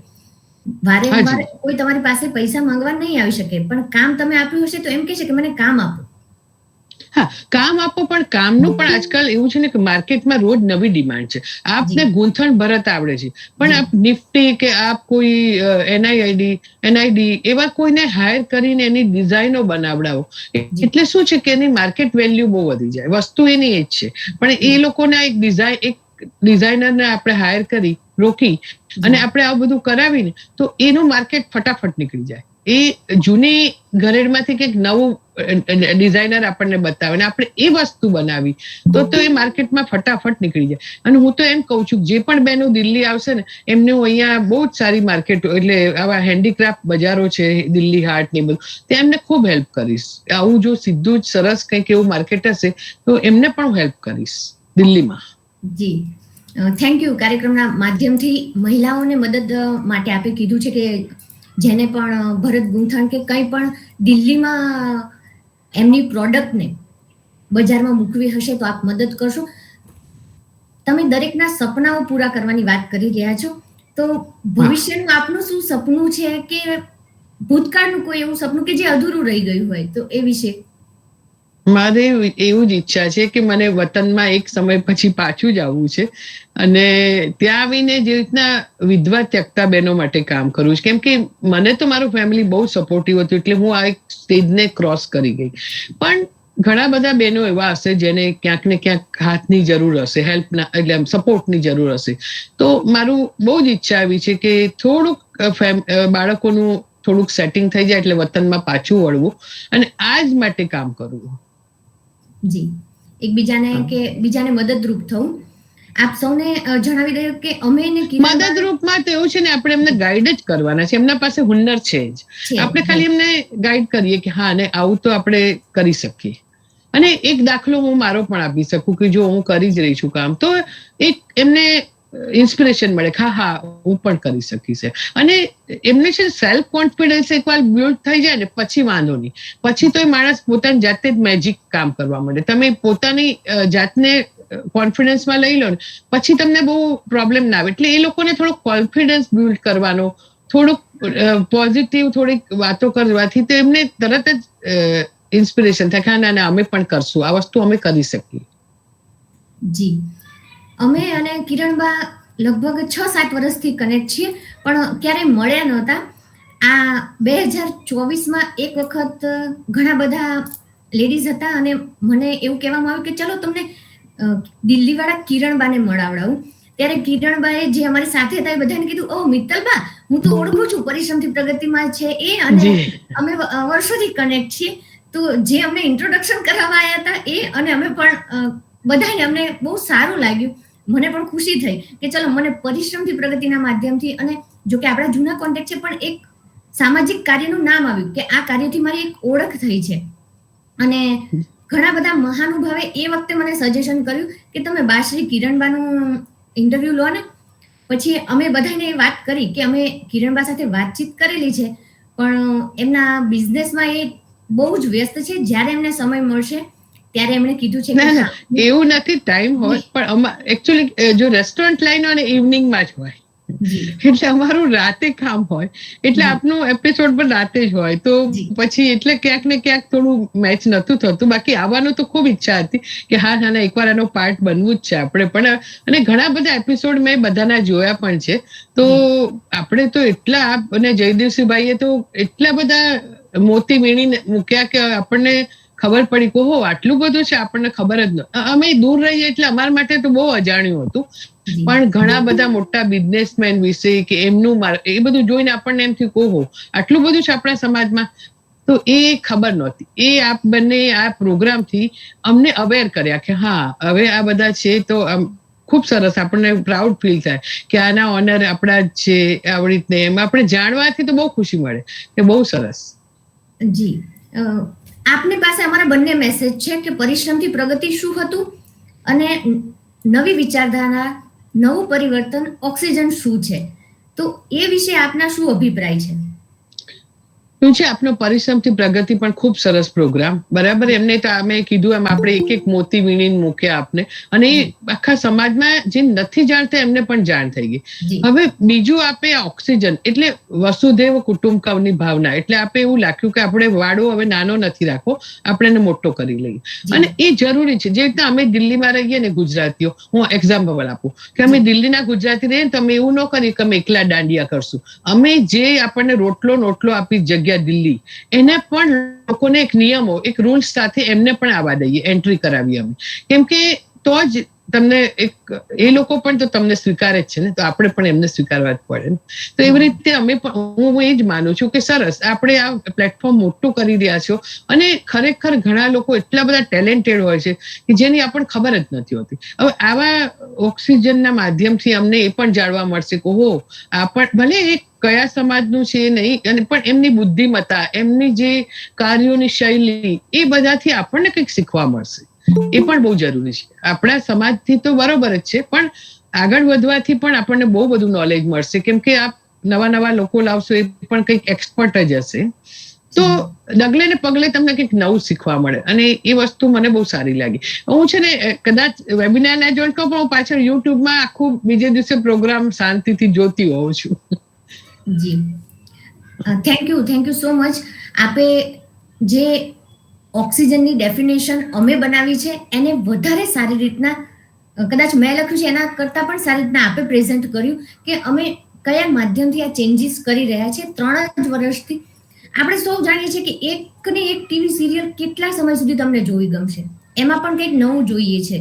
વારે કોઈ તમારી પાસે પૈસા માંગવા નહીં આવી શકે, પણ કામ તમે આપ્યું હશે તો એમ કહેશે કે મને કામ આપો. હા, કામ આપો, પણ કામનું પણ આજકાલ એવું છે ને કે માર્કેટમાં રોજ નવી ડિમાન્ડ છે. આપને ગૂંથણ ભરત આવડે છે, પણ આપ નિફ્ટી કે આપ કોઈ NID એવા કોઈને હાયર કરીને એની ડિઝાઇનો બનાવડાવો એટલે શું છે કે એની માર્કેટ વેલ્યુ બહુ વધી જાય. વસ્તુ એની એ જ છે, પણ એ લોકોના એક ડિઝાઇનરને આપણે હાયર કરી રોકી અને આપણે આવું બધું કરાવીને તો એનું માર્કેટ ફટાફટ નીકળી જાય. એ જૂની ઘરેડમાંથી કંઈક નવું ડિઝાઇનર આપણને બતાવે ને આપણે એ વસ્તુ બનાવી તો એ માર્કેટમાં ફટાફટ નીકળી જાય. અને હું તો એમ કહું છું જે પણ બહેનો દિલ્હી આવશે ને એમને હું અહીંયા બહુ જ સારી માર્કેટ, એટલે આવા હેન્ડીક્રાફ્ટ બજારો છે દિલ્હી હાટ ને બધું, ત્યાં એમને ખૂબ હેલ્પ કરીશ. આવું જો સીધું જ સરસ કંઈક એવું માર્કેટ હશે તો એમને પણ હેલ્પ કરીશ દિલ્હીમાં. જી, થેન્ક યુ. કાર્યક્રમના માધ્યમથી મહિલાઓને મદદ માટે આપે કીધું છે કે જેને પણ ભરત ગૂંથણ કે કંઈ પણ દિલ્હીમાં એમની પ્રોડક્ટને બજારમાં મૂકવી હશે તો આપ મદદ કરશો. તમે દરેકના સપનાઓ પૂરા કરવાની વાત કરી રહ્યા છો, તો ભવિષ્યનું આપનું શું સપનું છે કે ભૂતકાળનું કોઈ એવું સપનું કે જે અધૂરું રહી ગયું હોય તો એ વિશે? મારે એવું જ ઈચ્છા છે કે મને વતનમાં એક સમય પછી પાછું જ આવવું છે અને ત્યાં આવીને જે રીતના વિધવા ત્યક્તા બહેનો માટે કામ કરવું છે, કેમ કે મને તો મારું ફેમિલી બહુ સપોર્ટિવ હતું એટલે હું આ એક સ્ટેજને ક્રોસ કરી ગઈ. પણ ઘણા બધા બહેનો એવા હશે જેને ક્યાંક ને ક્યાંક હાથની જરૂર હશે, હેલ્પના એટલે આમ સપોર્ટની જરૂર હશે. તો મારું બહુ જ ઈચ્છા આવી છે કે થોડુંક બાળકોનું થોડુંક સેટિંગ થઈ જાય એટલે વતનમાં પાછું વળવું અને આ જ માટે કામ કરવું. જી, એકબીજાને કે બીજાને મદદરૂપ થવું. આપ સૌને જણાવી દઉં કે અમે મદદરૂપમાં તો એવું છે ને, આપણે એમને ગાઈડ જ કરવાના છે. એમના પાસે હુનર છે જ, આપણે ખાલી એમને ગાઈડ કરીએ કે હા ને આવું તો આપણે કરી શકીએ. અને એક દાખલો હું મારો પણ આપી શકું કે જો હું કરી જ રહી છું કામ, તો એક એમને ઇન્સ્પિરેશન મળે કે હા હું પણ કરી શકીશ. અને એમને છે સેલ્ફ કોન્ફિડન્સ એકવાર બિલ્ડ થઈ જાય ને પછી વાંધો નહીં, પછી તો એ માણસ પોતાની જાતે જ મેજિક કામ કરવા માંડે. તમે પોતાની જાતને કોન્ફિડન્સમાં લઈ લો ને પછી તમને બહુ પ્રોબ્લેમ ના આવે. એટલે એ લોકોને થોડો કોન્ફિડન્સ બિલ્ડ કરવાનો, થોડુંક પોઝિટિવ થોડીક વાતો કરવાથી તો એમને તરત જ ઇન્સ્પિરેશન થાય કે ના ના અમે પણ કરશું, આ વસ્તુ અમે કરી શકીએ. જી, અમે અને કિરણબા લગભગ 6-7 વર્ષથી કનેક્ટ છીએ, પણ ક્યારેય મળ્યા નહોતા. આ 2024માં એક વખત ઘણા બધા લેડીઝ હતા અને મને એવું કહેવામાં આવ્યું કે ચલો તમને દિલ્હીવાળા કિરણબાને મળાવડાવું. ત્યારે કિરણબાએ જે અમારી સાથે હતા એ બધાને કીધું, ઓ મિત્તલબા, હું તો ઓળખું છું, પરિશ્રમથી પ્રગતિમાં છે એ, અને અમે વર્ષોથી કનેક્ટ છીએ. તો જે અમને ઇન્ટ્રોડક્શન કરાવવા આવ્યા હતા એ, અને અમે પણ બધાને અમને બહુ સારું લાગ્યું. મને પણ ખુશી થઈ કે ચલો મને પરિશ્રમથી પ્રગતિના માધ્યમથી, અને જો કે આપણા જૂના કોન્ટેક્ટ છે પણ એક સામાજિક કાર્યનું નામ આવ્યું કે આ કાર્યથી મારી એક ઓળખ થઈ છે. અને ઘણા બધા મહાનુભાવે એ વખતે મને સજેશન કર્યું કે તમે બાશ્રી કિરણબાનું ઇન્ટરવ્યુ લો ને. પછી અમે બધાને વાત કરી કે અમે કિરણબા સાથે વાતચીત કરેલી છે, પણ એમના બિઝનેસમાં એ બહુ જ વ્યસ્ત છે. જ્યારે એમને સમય મળશે ત્યારે એમણે કીધું છે કે એવું નથી, ટાઈમ હોય, પણ એકચ્યુઅલી જો રેસ્ટોરન્ટ લાઈન હોય ને ઇવનિંગમાં જ હોય, એટલે અમારું રાતે કામ હોય, એટલે આપનું એપિસોડ પણ રાતે જ હોય. તો પછી એટલે ક્યાંક ને ક્યાંક થોડું મેચ નતું થતું. બાકી આવવાનું તો ખૂબ ઈચ્છા હતી કે હા ના એકવાર એનો પાર્ટ બનવું જ છે આપણે પણ. અને ઘણા બધા એપિસોડ મેં બધાના જોયા પણ છે. તો આપણે તો એટલા, અને જયદેવસિંહભાઈએ તો એટલા બધા મોતી વીણીને મૂક્યા કે આપણને ખબર પડી કે હો આટલું બધું છે, આપણને ખબર જ ન. અમે દૂર રહીએ એટલે અમારા માટે તો બહુ અજાણ્યું હતું. પણ ઘણા બધા મોટા બિઝનેસમેન વિશે કે એમનું એ બધું જોઈને આપણને એમ થયું કે ઓહો આટલું બધું છે આપણા સમાજમાં. તો એ ખબર નહોતી. એ આપ બંને આ પ્રોગ્રામથી અમને અવેર કર્યા કે હા હવે આ બધા છે. તો ખૂબ સરસ, આપણને પ્રાઉડ ફીલ થાય કે આના ઓનર આપણા જ છે. આવી રીતને એમ આપણે જાણવાથી તો બહુ ખુશી મળે કે બહુ સરસ. જી, આપની પાસે અમારા બંને મેસેજ છે કે પરિશ્રમથી પ્રગતિ શું હતું અને નવી વિચારધારા, નવું પરિવર્તન, ઓક્સિજન શું છે. તો એ વિશે આપના શું અભિપ્રાય છે? શું છે આપનો પરિશ્રમથી પ્રગતિ પણ ખૂબ સરસ પ્રોગ્રામ, બરાબર. એમને તો અમે કીધું એમ આપણે એક એક મોતી વીણીને મૂક્યા આપને, અને એ આખા સમાજમાં જે નથી જાણતા એમને પણ જાણ થઈ ગઈ. હવે બીજું આપે ઓક્સિજન એટલે વસુધૈવ કુટુંબકમની ભાવના. એટલે આપે એવું લાગ્યું કે આપણે વાડો હવે નાનો નથી રાખવો, આપણે એને મોટો કરી લઈએ. અને એ જરૂરી છે. જે રીતના અમે દિલ્હીમાં રહીએ ને ગુજરાતીઓ, હું એક્ઝામ્પલ આપું કે અમે દિલ્હીના ગુજરાતી રહીએ તો અમે એવું ન કરીએ કે અમે એકલા દાંડિયા કરશું. અમે જે આપણને રોટલો આપી જગ્યા દિલ્હી, એને પણ લોકોને એક નિયમો, એક રૂલ્સ સાથે એમને પણ આવવા દઈએ, એન્ટ્રી કરાવીએ અમે. કેમ કે તો જ તમને એક એ લોકો પણ તો તમને સ્વીકારે જ છે ને, તો આપણે પણ એમને સ્વીકારવા જ પડે ને. તો એવી રીતે અમે પણ, હું એ જ માનું છું કે સરસ આપણે આ પ્લેટફોર્મ મોટું કરી રહ્યા છો. અને ખરેખર ઘણા લોકો એટલા બધા ટેલેન્ટેડ હોય છે કે જેની આપણને ખબર જ નથી હોતી. હવે આવા ઓક્સિજનના માધ્યમથી અમને એ પણ જાણવા મળશે કે ઓહો આ પણ ભલે એક કયા સમાજનું છે નહીં, અને પણ એમની બુદ્ધિમત્તા, એમની જે કાર્યોની શૈલી, એ બધાથી આપણને કંઈક શીખવા મળશે. એ પણ બહુ જરૂરી છે. આપણા સમાજથી તો બરોબર જ છે, પણ આગળ વધવાથી પણ આપણને બહુ બધું નોલેજ મળશે. કેમ કે આપ નવા લોકો લાવશો એ પણ કંઈક એક્સપર્ટ જ હશે. તો ડગલે ને પગલે તમને કંઈક નવું શીખવા મળે, અને એ વસ્તુ મને બહુ સારી લાગી. હું છે ને કદાચ વેબિનાર ના જોઈન કરું, પણ હું પાછળ યુટ્યુબમાં આખું બીજે દિવસે પ્રોગ્રામ શાંતિથી જોતી હોઉં છું. જી, થેન્ક યુ સો મચ. આપે જે ઓક્સિજનની ડેફિનેશન અમે બનાવી છે, એને વધારે સારી રીતના કદાચ મેં લખ્યું છે એના કરતાં પણ સારી રીતના આપે પ્રેઝન્ટ કર્યું કે અમે કયા માધ્યમથી આ ચેન્જીસ કરી રહ્યા છે 3 જ વર્ષથી. આપણે સૌ જાણીએ છીએ કે એકને એક ટીવી સિરિયલ કેટલા સમય સુધી તમને જોઈ ગમશે, એમાં પણ કંઈક નવું જોઈએ છે.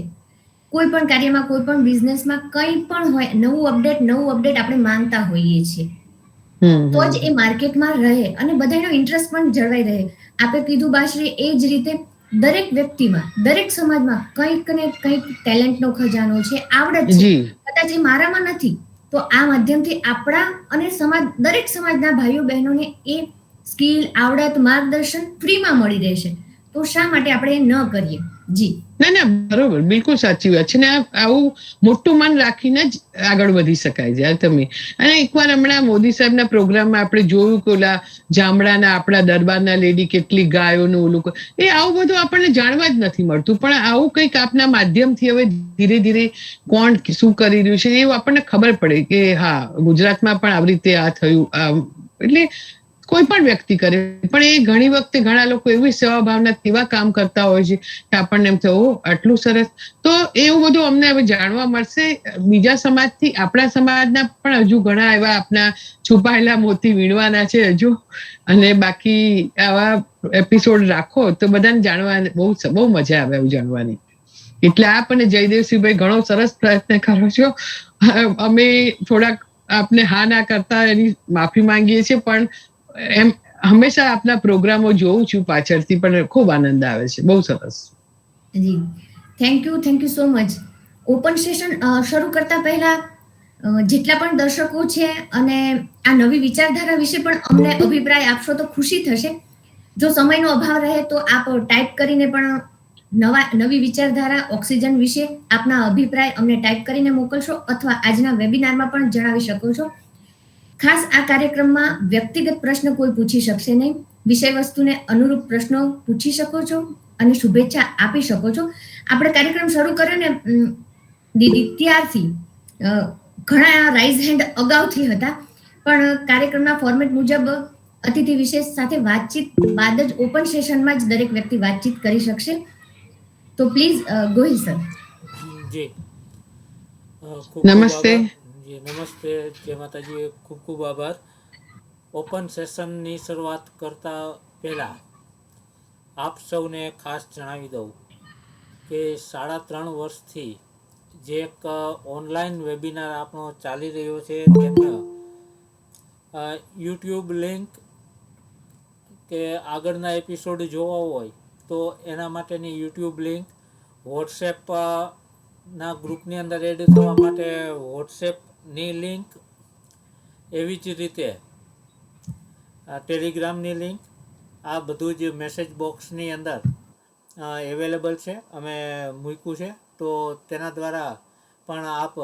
કોઈ પણ કાર્યમાં, કોઈ પણ બિઝનેસમાં કંઈ પણ હોય, નવું અપડેટ આપણે માંગતા હોઈએ છીએ. તો જ એ માર્કેટમાં રહે અને બધાનો ઇન્ટરેસ્ટ પણ જળવાઈ રહે. આપે કીધું બાશ્રી, એ જ રીતે દરેક વ્યક્તિમાં, દરેક સમાજમાં કંઈક ને કંઈક ટેલેન્ટનો ખજાનો છે, આવડત છે. કદાચ એ મારામાં નથી તો આ માધ્યમથી આપણા અને દરેક સમાજના ભાઈઓ બહેનોને એ સ્કિલ, આવડત, માર્ગદર્શન ફ્રીમાં મળી રહેશે. તો શા માટે આપણે એ ન કરીએ? જી ના, બરોબર, બિલકુલ સાચી વાત છે ને. આવું મોટું મન રાખીને જ આગળ વધી શકાય છે તમે. અને એકવાર હમણાં મોદી સાહેબના પ્રોગ્રામમાં આપણે જોયું કે ઓલા જામડાના આપણા દરબારના લેડી કેટલી ગાયોનું ઓલું, એ આવું બધું આપણને જાણવા જ નથી મળતું. પણ આવું કંઈક આપના માધ્યમથી હવે ધીરે ધીરે કોણ શું કરી રહ્યું છે એવું આપણને ખબર પડે કે હા, ગુજરાતમાં પણ આવી રીતે આ થયું. એટલે કોઈ પણ વ્યક્તિ કરે, પણ એ ઘણી વખતે ઘણા લોકો એવી સેવાભાવના એવા કામ કરતા હોય છે કે આપણને એમ થયું આટલું સરસ. તો એવું બધું અમને હવે જાણવા મળશે બીજા સમાજથી. આપણા સમાજના પણ હજુ ઘણા એવા આપણા છુપાયેલા મોતી વીણવાના છે હજુ. અને બાકી આવા એપિસોડ રાખો તો બધાને જાણવા બહુ મજા આવે એવું જાણવાની. એટલે આપ અને જયદેવસિંહભાઈ ઘણો સરસ પ્રયત્ન કરો છો. અમે થોડાક આપને હા ના કરતા એની માફી માંગીએ છીએ, પણ એમ હંમેશા આપના પ્રોગ્રામો જોઉં છું પાછળથી, પણ ખૂબ આનંદ આવે છે. બહુ સરસ. જી, thank you so much. Open session શરૂ કરતા પહેલા જેટલા પણ દર્શકો છે અને આ નવી વિચારધારા વિશે પણ અમને અભિપ્રાય આપશો તો ખુશી થશે. જો સમયનો અભાવ રહે તો આપ ટાઈપ કરીને પણ નવી વિચારધારા ઓક્સિજન વિશે આપના અભિપ્રાય અમને ટાઈપ કરીને મોકલશો, અથવા આજના વેબિનારમાં પણ જણાવી શકો છો. ખાસ આ કાર્યક્રમમાં વ્યક્તિગત પ્રશ્ન કોઈ પૂછી શકશે નહીં. વિષય વસ્તુને અનુરૂપ પ્રશ્નો પૂછી શકો છો અને શુભેચ્છા આપી શકો છો. આપણે કાર્યક્રમ શરૂ કર્યો ને દીદી, ત્યારથી ઘણા રાઇઝ હેન્ડ અગાઉથી હતા, પણ કાર્યક્રમના ફોર્મેટ મુજબ અતિથિ વિશેષ સાથે વાતચીત બાદ જ ઓપન સેશનમાં જ દરેક વ્યક્તિ વાતચીત કરી શકશે. તો પ્લીઝ ગોહિલ સર. જી, ખૂબ નમસ્તે. આભાર. જી નમસ્તે, જય માતાજી. ખૂબ આભાર. ઓપન સેશનની શરૂઆત કરતા પહેલાં આપ સૌને ખાસ જણાવી દઉં કે 3.5 વર્ષથી જે એક ઓનલાઈન વેબિનાર આપણો ચાલી રહ્યો છે, તેનો યુટ્યુબ લિંક કે આગળના એપિસોડ જોવા હોય તો એના માટેની યુટ્યુબ લિંક, વોટ્સએપના ગ્રુપની અંદર એડ થવા માટે વોટ્સએપની લિંક, એવી જ રીતે ટેલિગ્રામની લિંક, આ બધું જ મેસેજ બોક્સની અંદર અવેલેબલ છે, અમે મૂક્યું છે. તો તેના દ્વારા પણ આપ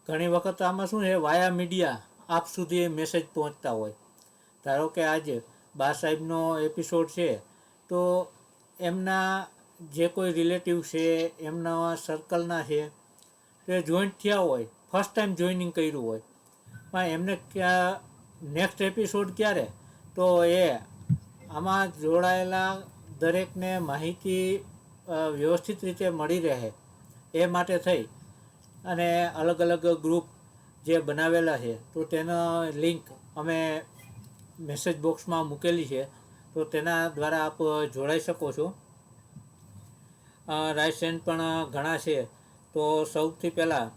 ઘણી વખત આમાં શું છે, વાયા મીડિયા આપ સુધી મેસેજ પહોંચતા હોય. ધારો કે આજે બા સાહેબનો એપિસોડ છે, તો એમના જે કોઈ રિલેટિવ છે, એમના સર્કલના છે, તો એ જોઈન્ટ થયા હોય, ફર્સ્ટ ટાઈમ જોઈનિંગ કર્યું હોય, પણ એમને નેક્સ્ટ એપિસોડ ક્યારે, તો એ આમાં જોડાયેલા દરેકને માહિતી વ્યવસ્થિત રીતે મળી રહે એ માટે થઈ અને અલગ અલગ ગ્રુપ જે બનાવેલા છે, તો તેના લિંક અમે મેસેજ બોક્સમાં મૂકેલી છે. તો તેના દ્વારા આપ જોડાઈ શકો છો. રાઇટ હેન્ડ પણ ઘણા છે. તો સૌથી પહેલાં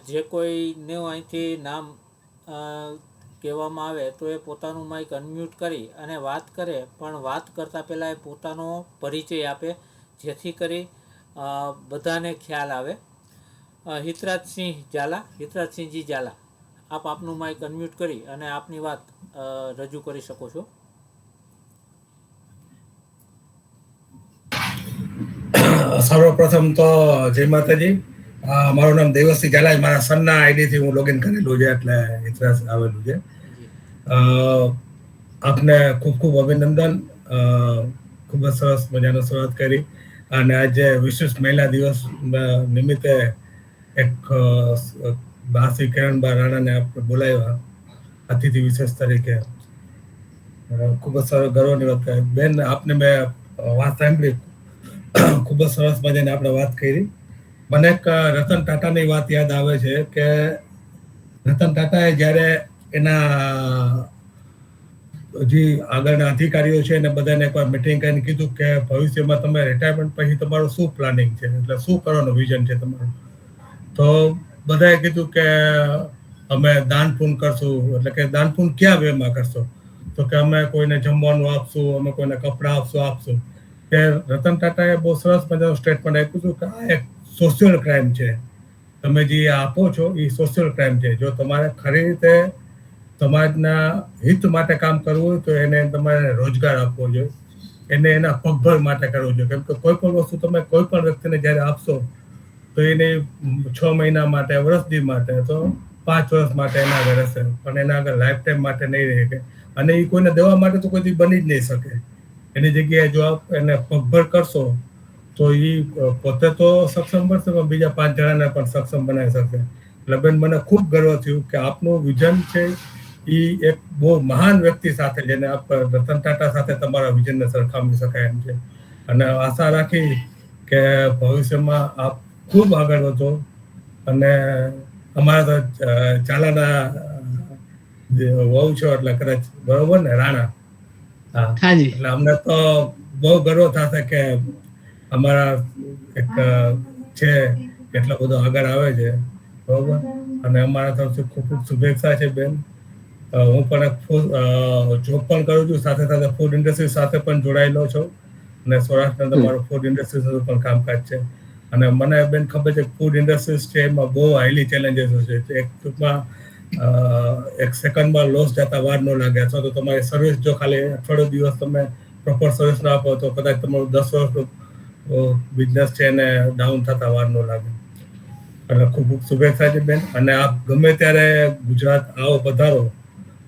જે કોઈને અહીંથી નામ કહેવામાં આવે તો એ પોતાનું માઇક અનમ્યુટ કરી અને વાત કરે, પણ વાત કરતાં પહેલાં એ પોતાનો પરિચય આપે, જેથી કરી બધાને ખ્યાલ આવે. હિતરાજસિંહજી ઝાલા, આપ આપનું માઇક અનમ્યુટ કરી અને આપની વાત રજૂ કરી શકો છો. સર્વપ્રથમ તો જય માતાજી. મારું નામ દેવસિંહ ઝાલા, મારા સનના આઈડીથી હું લોગિન કરેલું છે, એટલે ઇતિહાસ આવેલું છે. આપને ખૂબ ખૂબ અભિનંદન. ખૂબ જ સરસ મજાનો શરૂઆત કરી અને આજે વિશ્વ મહિલા દિવસ નિમિત્તે એક બાસી કિરણબા રાણાને આપણે બોલાવ્યા અતિથિ વિશેષ તરીકે. ખૂબ જ સરસ ગર્વની વાત. બેન, આપને મેં વાત સાંભળી, ખૂબ જ સરસ મજાની આપણે વાત કરી. મને એક રતન ટાટાની વાત યાદ આવે છે કે રતન ટાટાએ જ્યારે એના જે આગળના અધિકારીઓ છે એને બધાને એકવાર મીટિંગ કરીને કીધું કે ભવિષ્યમાં તમે રિટાયરમેન્ટ પછી તમારું શું પ્લાનિંગ છે, એટલે શું કરવાનું વિઝન છે તમારું. તો બધાએ કીધું કે અમે દાન પુણ્ય કરશું. એટલે કે દાન પુણ્ય ક્યાં વેમાં કરશો? તો કે અમે કોઈને જમવાનું આપશું, અમે કોઈને કપડાં આપશું. કે રતન ટાટાએ બહુ સરસ મજાનું સ્ટેટમેન્ટ આપ્યું હતું કે આ એક સોશિયલ ક્રાઇમ છે. તમે જે આપો છો એ સોશિયલ ક્રાઇમ છે. જો તમારે ખરી રીતે સમાજના હિત માટે કામ કરવું હોય તો એને તમારે રોજગાર આપવો જોઈએ, એને એના પગભર માટે કરવું જોઈએ. કેમ કે કોઈ પણ વસ્તુ તમે કોઈ પણ વ્યક્તિને જ્યારે આપશો તો એને 6 મહિના માટે, વર્ષદી માટે, તો 5 વર્ષ માટે એના આગળ રહેશે, પણ એના આગળ લાઈફ ટાઈમ માટે નહીં રહે શકે. અને એ કોઈને દેવા માટે તો કોઈ બની જ નહીં શકે. એની જગ્યાએ જો આપ એને પગભર કરશો તો એ પોતે તો સક્ષમ બનશે, પણ બીજા 5 જણાને પણ સક્ષમ બનાવી શકશે. એટલે બેન, મને ખૂબ ગર્વ થયું કે આપનું વિઝન છે એ એક બહુ મહાન વ્યક્તિ સાથે, જેને આપ રતન ટાટા સાથે તમારા વિઝનને સરખાવી શકાય એમ છે. અને આશા રાખી કે ભવિષ્યમાં આપ ખૂબ આગળ વધો. અને અમારા તો ચાલાના જે વહુ છો એટલે કદાચ બરોબર ને, રાણા? હા, હાજી. એટલે અમને તો બહુ ગર્વ થશે કે અમારા એક છે કેટલો બધો આગળ આવે છે, બરોબર. અને અમારા તરફથી ખૂબ ખૂબ શુભેચ્છા છે બેન. હું પણ એક જોબ પણ કરું છું, સાથે સાથે ફૂડ ઇન્ડસ્ટ્રી સાથે પણ જોડાયેલો છું. અને સૌરાષ્ટ્રના તમારું ફૂડ ઇન્ડસ્ટ્રીઝનું પણ કામકાજ છે. અને મને બેન ખબર છે ફૂડ ઇન્ડસ્ટ્રીઝ છે એમાં બહુ હાઈલી ચેલેન્જીસ છે. એક ટૂંકમાં એક સેકન્ડમાં લોસ જતા વાર ન લાગે, અથવા તો તમારી સર્વિસ જો ખાલી અઠવાડિયો દિવસ તમે પ્રોપર સર્વિસ ના આપો તો કદાચ તમારું 10 વર્ષ બિઝનેસ છે એને ડાઉન થતા વાર ન લાગે. એટલે ખૂબ ખૂબ શુભેચ્છા છે બેન. અને આપ ગમે ત્યારે ગુજરાત આવો, પધારો.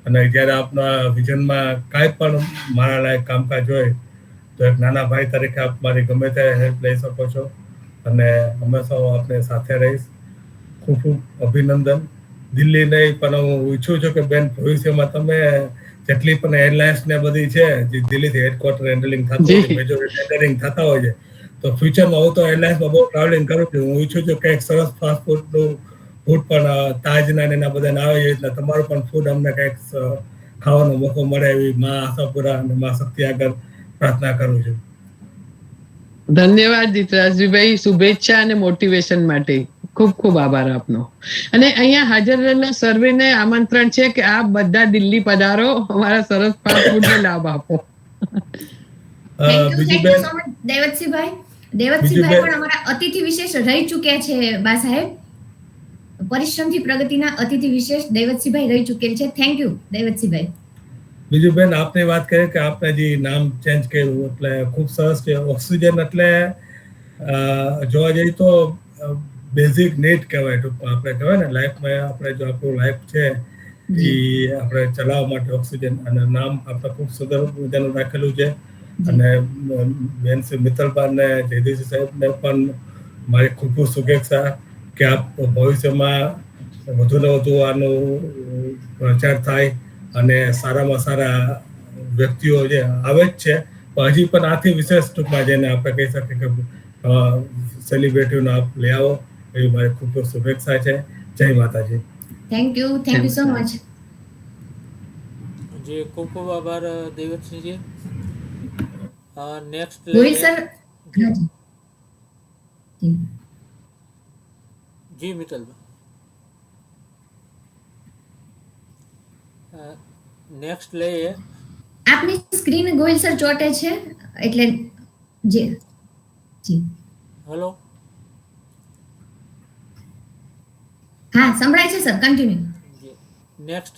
અને જ્યારે આપના વિઝનમાં કાંઈ પણ મારા લાયક કામકાજ હોય તો એક નાના ભાઈ તરીકે આપ મારી ગમે ત્યારે હેલ્પ લઈ શકો છો. અને હંમેશા હું આપને સાથે રહીશ. ખૂબ ખૂબ અભિનંદન. દિલ્હી નહીં, પણ હું ઈચ્છું છું કે બેન ભવિષ્યમાં તમે જેટલી પણ એરલાઇન્સ ને બધી છે, જે દિલ્હીથી હેડક્વાર્ટર હેન્ડલિંગ થતું હોય છે, મેજોરિટી હેન્ડલિંગ થતા હોય છે, તો ફ્યુચરમાં હું તો એરલાઇન્સમાં બહુ ટ્રાવેલિંગ કરું છું. હું ઈચ્છું છું કે એક સરસ ફાસ્ટ ફૂડનું ફૂડ પણ તાજના એના બધાને આવે છે, એટલે તમારું પણ ફૂડ અમને કંઈક ખાવાનો મોકો મળે એવી મા આશાપુરા અને મા શક્તિ આગળ પ્રાર્થના કરું છું. ધન્યવાદ જીતરાજભાઈ, શુભેચ્છા અને મોટિવેશન માટે. ખૂબ ખૂબ આભાર આપનો. અને અહીંયા હાજર રહેલા સર્વેને આમંત્રણ છે કે આપ બધા દિલ્હી પધારો, અમારા સરસ ફાસ્ટ ફૂડને લાભ આપો. થેન્ક યુ સો મચ દેવતસિંહભાઈ. દેવતસિંહભાઈ પણ અમારા અતિથિ વિશેષ રહી ચૂક્યા છે બા સાહેબ. પરિશ્રમથી પ્રગતિના અતિથિ વિશેષ દેવતસિંહભાઈ રહી ચૂકેલ છે. થેન્ક યુ દેવતસિંહભાઈ. બીજું બેન, આપને વાત કરી કે આપણે જે નામ ચેન્જ કર્યું એટલે ખૂબ સરસ છે. ઓક્સિજન એટલે જોવા જઈએ તો બેઝિક નીડ કહેવાય. ટૂંકમાં આપણે કહેવાય ને લાઈફમાં, આપણે જો આપણું લાઈફ છે એ આપણે ચલાવવા માટે ઓક્સિજન, અને નામ આપણે ખૂબ સુંદર મજાનું રાખેલું છે. અને બેન શ્રી મિત્તલબા ને જયદેવસિંહ સાહેબને પણ મારી ખૂબ ખૂબ શુભેચ્છા કે આપ ભવિષ્યમાં વધુ ને વધુ આનો પ્રચાર થાય અને સારામાં સારા વ્યક્તિઓ જે આવે જ છે, પણ હજી પણ આથી વિશેષ ટૂંકમાં જેને આપણે કહી શકીએ કે સેલિબ્રિટીઓને આપ લઈ આવો, એવી મારી ખૂબ ખૂબ શુભેચ્છા છે. જય માતાજી. Thank you so much. જી, ખૂબ ખૂબ આભાર દેવતસિંહજી. Next Gohil sir. જી મિત્તલભાઈ. નેક્સ્ટ લઈએ. આપની સ્ક્રીન ગોહિલ સર ચોટે છે એટલે જી જી. હેલો. હા, સંભળાય છે સર, કન્ટિન્યુ. જી. નેક્સ્ટ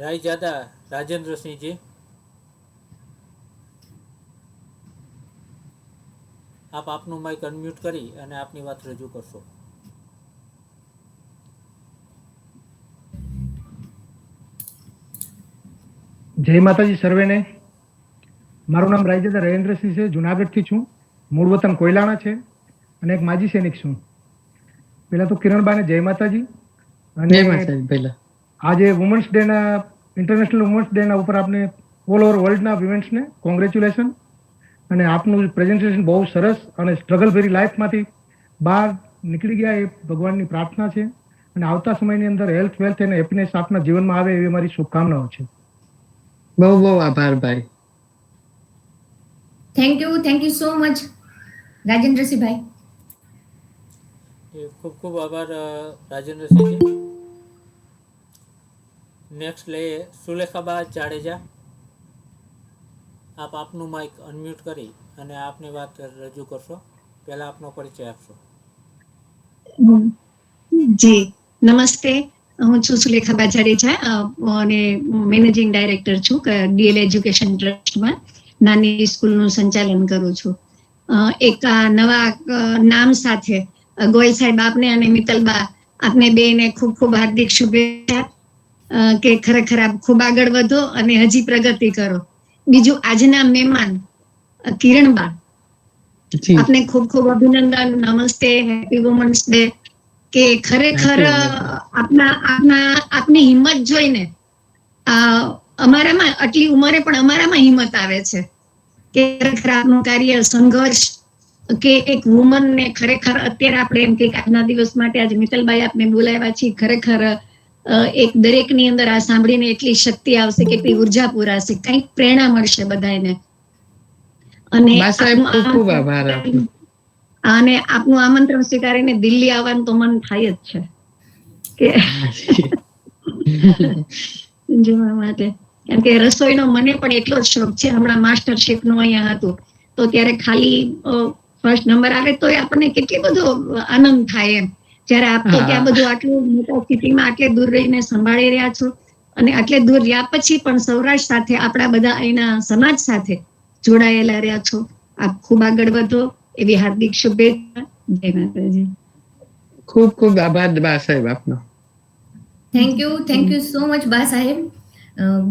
રાયજાદા રાજેન્દ્રસિંહજી. આપ આપનું માઇક અનમ્યુટ કરી અને આપની વાત રજૂ કરશો. જય માતાજી સર્વેને. મારું નામ રાયજાદા રાજેન્દ્રસિંહ છે. જુનાગઢથી છું. મૂળ વતન કોયલાણા છે અને એક માજી સૈનિક છું. પહેલા તો કિરણબાને જય માતાજી. અને આજે વુમન્સ ડેના, ઇન્ટરનેશનલ વુમન્સ ડેના ઉપર આપણે ઓલ ઓવર વર્લ્ડના વિમેન્સને કોંગ્રેચ્યુલેશન. અને આપનું પ્રેઝન્ટેશન બહુ સરસ અને સ્ટ્રગલ ભરી લાઈફમાંથી બહાર નીકળી ગયા એ ભગવાનની પ્રાર્થના છે. અને આવતા સમયની અંદર હેલ્થ વેલ્થ અને હેપીનેસ આપના જીવનમાં આવે એવી મારી શુભકામનાઓ છે. બહુ બહુ આભાર ભાઈ. થેન્ક યુ સો મચ રાજેન્દ્રસિંહભાઈ. ખૂબ ખૂબ આભાર રાજેન્દ્રસિંહજી. નેક્સ્ટ લઈએ સુલેખાબા જાડેજા. આપ આપનું માઇક અનમ્યુટ કરી અને આપની વાત રજૂ કરશો. પહેલા આપનો પરિચય આપશો. જી નમસ્તે, હું છું સુલેખાબા જાડેજા અને મેનેજિંગ ડાયરેક્ટર છું ડીએલ એજ્યુકેશન ટ્રસ્ટમાં. નાની સ્કૂલનું સંચાલન કરું છું. એક નવા નામ સાથે ગોયલ સાહેબ આપને અને મિત્તલબા આપને બેને ખૂબ ખૂબ હાર્દિક શુભેચ્છા કે ખરેખર આપ ખૂબ આગળ વધો અને હજી પ્રગતિ કરો. બીજું આજના મહેમાન કિરણબા, આપને ખૂબ ખૂબ અભિનંદન, નમસ્તે, હેપી વુમન્સ ડે. કે ખરેખર આપની હિંમત જોઈને અમારામાં આટલી ઉંમરે પણ અમારામાં હિંમત આવે છે કે ખરેખર આપનું કાર્ય સંઘર્ષ કે એક વુમન ને ખરેખર અત્યારે આપણે એમ કે આજના દિવસ માટે આજે મિત્તલબાઈ આપને બોલાવ્યા છીએ. ખરેખર એક દરેકની અંદર આ સાંભળીને એટલી શક્તિ આવશે, કેટલી ઉર્જા પૂરાશે, કંઈક પ્રેરણા મળશે બધાને. અને ખૂબ આભાર. અને આપનું આમંત્રણ સ્વીકારીને દિલ્હી આવવાનું તો મન થાય જ છે કે જોવા માટે. કેમ કે રસોઈનો મને પણ એટલો જ શોખ છે. હમણાં માસ્ટર શેફ નું અહીંયા હતું તો ત્યારે ખાલી ફર્સ્ટ નંબર આવે તો આપણને કેટલી બધો આનંદ થાય એમ. જયારે આપ તો ત્યાં બધું આટલું મોટા સિટીમાં આટલે દૂર રહીને સંભાળી રહ્યા છો અને આટલે દૂર રહ્યા પછી પણ સૌરાષ્ટ્ર સાથે આપણા બધા અહીંના સમાજ સાથે જોડાયેલા રહ્યા છો. આપ ખૂબ આગળ વધો એવી હાર્દિક શુભેચ્છા. જય માતાજી. ખૂબ ખૂબ આભાર બા સાહેબ આપનો. થેન્ક યુ સો મચ બા સાહેબ.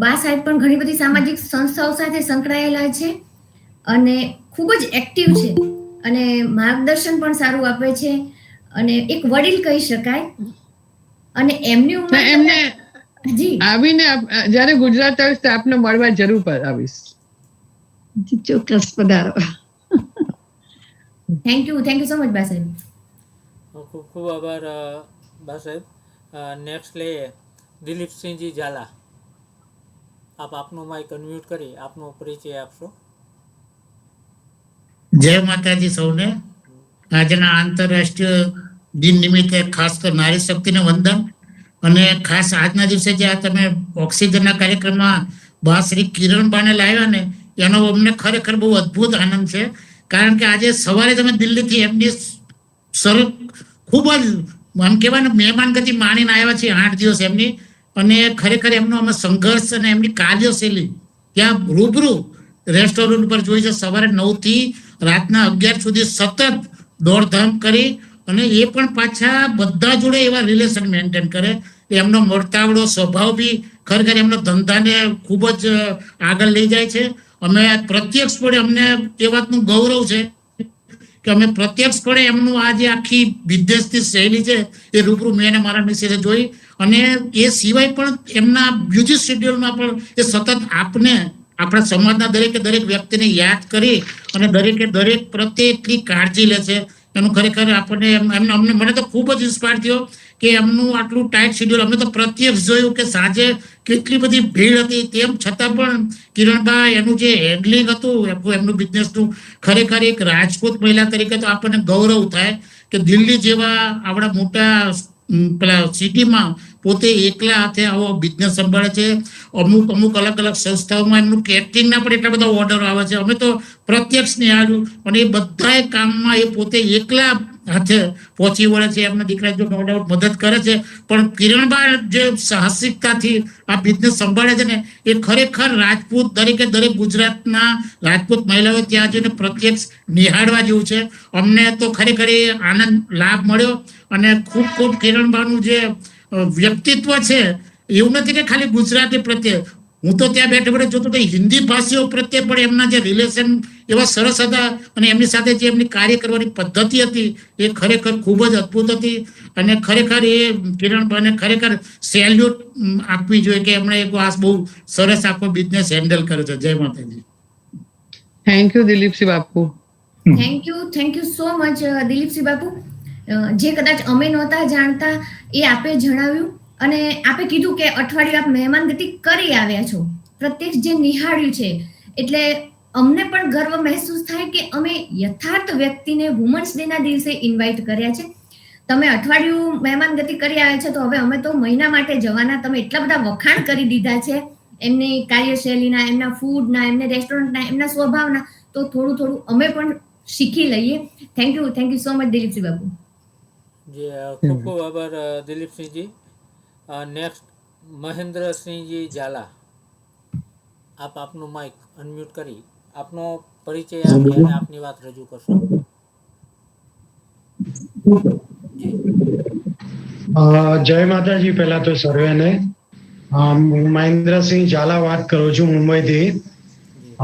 બા સાહેબ પણ ઘણી બધી સામાજિક સંસ્થાઓ સાથે સંકળાયેલા છે અને ખૂબ જ એક્ટિવ છે અને માર્ગદર્શન પણ સારું આપે છે અને એક વડીલ કહી શકાય. અને એમની ઉંમર એમને જી આવીને જ્યારે ગુજરાત આવીશ તો આપને મળવા જરૂર આવીશ. ચોક્કસ પધારો. થેન્ક યુ સો મચ બા સાહેબ. ખૂબ ખૂબ આભાર બા સાહેબ. નેક્સ્ટ લઈએ દિલીપસિંહજી ઝાલા. આપ આપનું માઇક અનમ્યુટ કરી આપનો પરિચય આપશો. જય માતાજી સૌને. આજના આંતરરાષ્ટ્રીય દિન નિમિત્તે ખાસ તો નારી શક્તિને વંદન. અને ખાસ આજના દિવસે જે આ તમે ઓક્સિજનના કાર્યક્રમમાં બા શ્રી કિરણબાને લાવ્યા ને એનો અમને ખરેખર બહુ અદ્ભુત આનંદ છે. કારણ કે આજે સવારે તમે દિલ્હીથી એમની ખૂબ જ આમ કહેવાય ને મહેમાન ગતિ માણીને આવ્યા છીએ 8 દિવસ એમની. અને ખરેખર એમનો અમે સંઘર્ષ અને એમની કાર્યશૈલી ત્યાં રૂબરૂ રેસ્ટોરન્ટ પર જોઈ છે. સવારે 9 થી રાતના 11 સુધી સતત દોડધામ કરી અને એ પણ પાછા બધા જોડે એવા રિલેશન મેન્ટેન કરે. એમનો મળતાવડો સ્વભાવ બી ખરેખર એમનો ધંધાને ખૂબ જ આગળ લઈ જાય છે. અમે પ્રત્યક્ષપણે અમને એ વાતનું ગૌરવ છે કે અમે પ્રત્યક્ષપણે એમનું આ જે આખી વિદેશની શૈલી છે એ રૂબરૂ મેં અને મારા મિસેસે જોઈ. અને એ સિવાય પણ એમના બ્યુઝી શેડ્યુલમાં પણ એ સતત આપને આપણા સમાજના દરેકે દરેક વ્યક્તિને યાદ કરી અને દરેકે દરેક પ્રત્યે એટલી કાળજી લે છે. એનું ખરેખર આપણને અમને મને તો ખૂબ જ ઇન્સ્પાયર થયો કે એમનું આટલું ટાઈટ શેડ્યુલ. અમે તો પ્રત્યક્ષ જોયું કે સાંજે કેટલી બધી ભીડ હતી તેમ છતાં પણ કિરણબા એનું જે હેન્ડલિંગ હતું એમનું બિઝનેસનું ખરેખર એક રાજપૂત મહિલા તરીકે તો આપણને ગૌરવ થાય કે દિલ્હી જેવા આવડા મોટા પેલા સિટીમાં પોતે એકલા હાથે આવો બિઝનેસ સંભાળે છે. અમુક અલગ અલગ સંસ્થાઓમાં એમનું કેટરિંગના પણ એટલા બધા ઓર્ડર આવે છે. અમે તો પ્રત્યક્ષ નિહાળ્યું અને એ બધા કામમાં એ પોતે એકલા હાથે પહોંચી વળે છે. એમના દીકરા જો નો ડાઉટ મદદ કરે છે પણ કિરણબા જે સાહસિકતાથી આ બિઝનેસ સંભાળે છે ને એ ખરેખર રાજપૂત દરેકે દરેક ગુજરાતના રાજપૂત મહિલાઓ ત્યાં જઈને પ્રત્યક્ષ નિહાળવા જેવું છે. અમને તો ખરેખર એ આનંદ લાભ મળ્યો અને ખૂબ ખૂબ કિરણબાનું જે વ્યક્તિત્વ છે એવું નથી કે ખાલી ગુજરાતી પ્રત્યે. હું તો ત્યાં બેઠે બેઠે જોતો તો હિન્દી ભાષીઓ પ્રત્યે પણ એમના જે રિલેશન એવા સરસ હતા અને એમની સાથે જે એમની કાર્ય કરવાની પદ્ધતિ હતી એ ખરેખર ખૂબ જ અદ્ભુત હતી. અને ખરેખર એ કિરણબાને ખરેખર સેલ્યુટ આપવી જોઈએ કે એમણે એક આ બહુ સરસ આખો બિઝનેસ હેન્ડલ કર્યો છે. જય માતાજી. Thank you Dilipsinh Bapu. Thank you so much Dilipsinh બાપુ. જે કદાચ અમે નહોતા જાણતા એ આપે જણાવ્યું, અને આપે કીધું કે અઠવાડિયું આપ મહેમાનગતિ કરી આવ્યા છો, પ્રત્યક્ષ જે નિહાળ્યું છે, એટલે અમને પણ ગર્વ મહેસૂસ થાય કે અમે યથાર્થ વ્યક્તિને વુમન્સ ડે ના દિવસે ઇન્વાઇટ કર્યા છે. તમે અઠવાડિયું મહેમાનગતિ કરી આવ્યા છે, તો હવે અમે તો મહિના માટે જવાના. તમે એટલા બધા વખાણ કરી દીધા છે એમની કાર્યશૈલીના, એમના ફૂડના, એમને રેસ્ટોરન્ટના, એમના સ્વભાવના, તો થોડું થોડું અમે પણ શીખી લઈએ. Thank you so much Dilipsinh બાપુ. જી ખૂબ ખૂબ આભાર દિલીપસિંહજી. નેક્સ્ટ મહેન્દ્રસિંહજી ઝાલા, આપ આપનું માઇક અનમ્યુટ કરી આપનો પરિચય આપી અને આપની વાત રજૂ કરશો. જી જય માતાજી. પહેલા તો સર્વેને હું મહેન્દ્રસિંહ ઝાલા વાત કરું છું મુંબઈથી. જી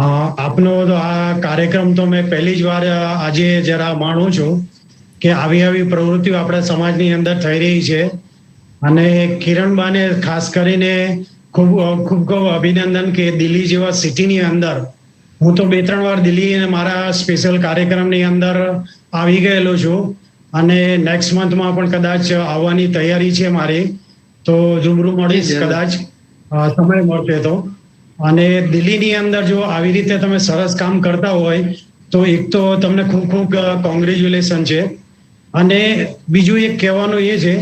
આપનો તો આ કાર્યક્રમ તો મેં પહેલી જ વાર આજે જરા માણું છું કે આવી પ્રવૃત્તિઓ આપણા સમાજની અંદર થઈ રહી છે. અને કિરણબાને ખાસ કરીને ખૂબ ખૂબ ખૂબ અભિનંદન કે દિલ્હી જેવા સિટીની અંદર હું તો 2-3 વાર દિલ્હી અને મારા સ્પેશિયલ કાર્યક્રમની અંદર આવી ગયેલો છું. અને નેક્સ્ટ મંથમાં પણ કદાચ આવવાની તૈયારી છે મારી, તો રૂબરૂ મળીશ કદાચ સમય મળશે તો. અને દિલ્હીની અંદર જો આવી રીતે તમે સરસ કામ કરતા હોય તો એક તો તમને ખૂબ ખૂબ કોંગ્રેચ્યુલેશન છે. અને બીજું એક કહેવાનું એ છે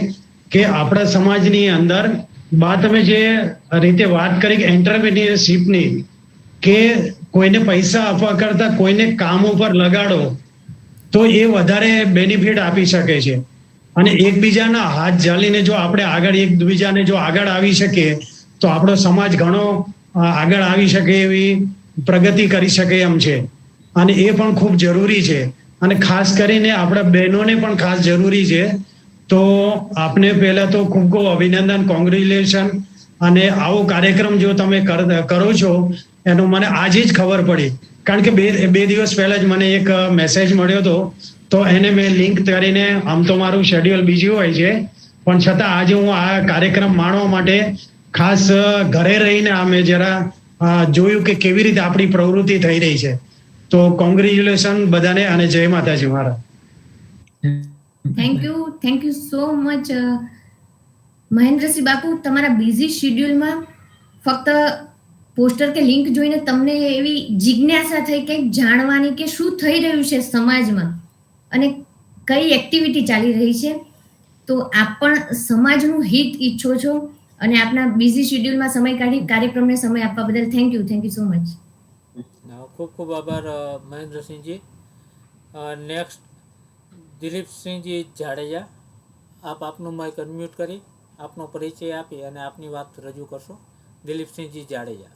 કે આપણા સમાજની અંદર તમે જે રીતે વાત કરી કે એન્ટરપ્રિન્યોરશિપની, કે કોઈને પૈસા આપવા કરતા કોઈને કામ ઉપર લગાડો તો એ વધારે બેનિફિટ આપી શકે છે. અને એકબીજાના હાથ ઝાલીને જો આપણે આગળ એકબીજાને જો આગળ આવી શકીએ તો આપણો સમાજ ઘણો આગળ આવી શકે, એવી પ્રગતિ કરી શકે એમ છે. અને એ પણ ખૂબ જરૂરી છે. અને ખાસ કરીને આપણા બહેનોને પણ ખાસ જરૂરી છે. તો આપને પહેલા તો ખૂબ ખૂબ અભિનંદન, કોંગ્રેચ્યુલેશન. અને આવો કાર્યક્રમ જો તમે કરો છો એનો મને આજે જ ખબર પડી, કારણ કે બે દિવસ પહેલા જ મને એક મેસેજ મળ્યો હતો, તો એને મેં લિંક કરીને, આમ તો મારું શેડ્યુલ બીજું હોય છે પણ છતાં આજે હું આ કાર્યક્રમ માણવા માટે ખાસ ઘરે રહીને અમે જરા જોયું કે કેવી રીતે આપણી પ્રવૃત્તિ થઈ રહી છે. તો કોંગ્રેચ્યુલેશન બધાને અને જય માતાજી મારા. Thank you so much Mahendrasinh Bapu. તમારા બિઝી શેડ્યુલમાં ફક્ત પોસ્ટર કે લિંક જોઈને તમને એવી જિજ્ઞાસા થઈ કંઈક જાણવાની કે શું થઈ રહ્યું છે સમાજમાં અને કઈ એક્ટિવિટી ચાલી રહી છે, તો આપ પણ સમાજનું હિત ઈચ્છો છો અને આપના બિઝી શેડ્યુલમાં સમય કાઢી કાર્યક્રમને સમય આપવા બદલ થેન્ક યુ સો મચ. ખૂબ ખૂબ આભાર મહેન્દ્રસિંહજી. નેક્સ્ટ દિલીપસિંહજી જાડેજા, આપ આપનું માઇક અનમ્યુટ કરી આપનો પરિચય આપી અને આપની વાત રજૂ કરશો. દિલીપસિંહજી જાડેજા.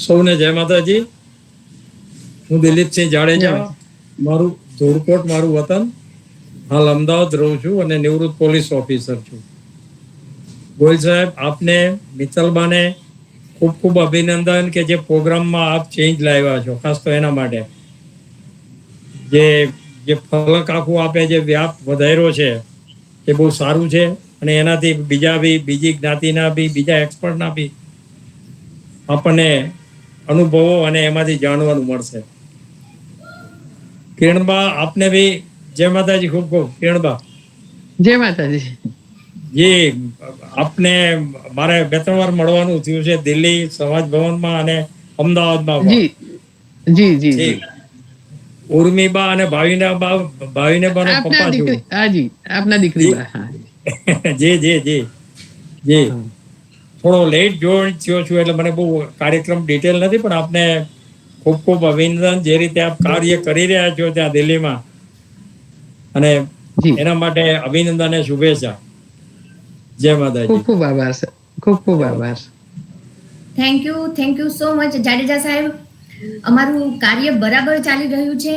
સૌને જય માતાજી. હું દિલીપસિંહ જાડેજા, મારું ધોળકોટ મારું વતન, હાલ અમદાવાદ રહું છું અને નિવૃત્ત પોલીસ ઓફિસર છું. ગોયલ સાહેબ, આપને મિત્તલબાને ખૂબ ખૂબ અભિનંદન કે જે પ્રોગ્રામમાં આપ ચેન્જ લાવ્યા છો, ખાસ તો એના માટે જે ફલક આખું આપે જે વ્યાપ વધાર્યો છે એ બહુ સારું છે. અને એનાથી બીજી જ્ઞાતિના બી બીજા એક્સપર્ટના બી આપણને અનુભવો અને એમાંથી જાણવાનું મળશે. કિરણબા, આપને બી જય માતાજી. ખૂબ ખૂબ કિરણબા જય માતાજી. જી, આપને મારે 2-3 વાર મળવાનું થયું છે દિલ્હી સમાજ ભવનમાં અને અમદાવાદમાં. જી જી જી જી. ઉર્મિબા અને ભાવિને બાનો પપ્પા છું. હાજી, આપના દીકરી બા. જી જી જી જી. થોડો લેટ જોઈન થયો છું એટલે મને બહુ કાર્યક્રમ ડિટેલ નથી, પણ આપને ખૂબ ખૂબ અભિનંદન જે રીતે આપ કાર્ય કરી રહ્યા છો ત્યાં દિલ્હીમાં, અને એના માટે અભિનંદન અને શુભેચ્છા. જય માતાજી. ખૂબ ખૂબ આભાર સર. ખૂબ ખૂબ આભાર. Thank you so much Jadeja સાહેબ. અમારું કાર્ય બરાબર ચાલી રહ્યું છે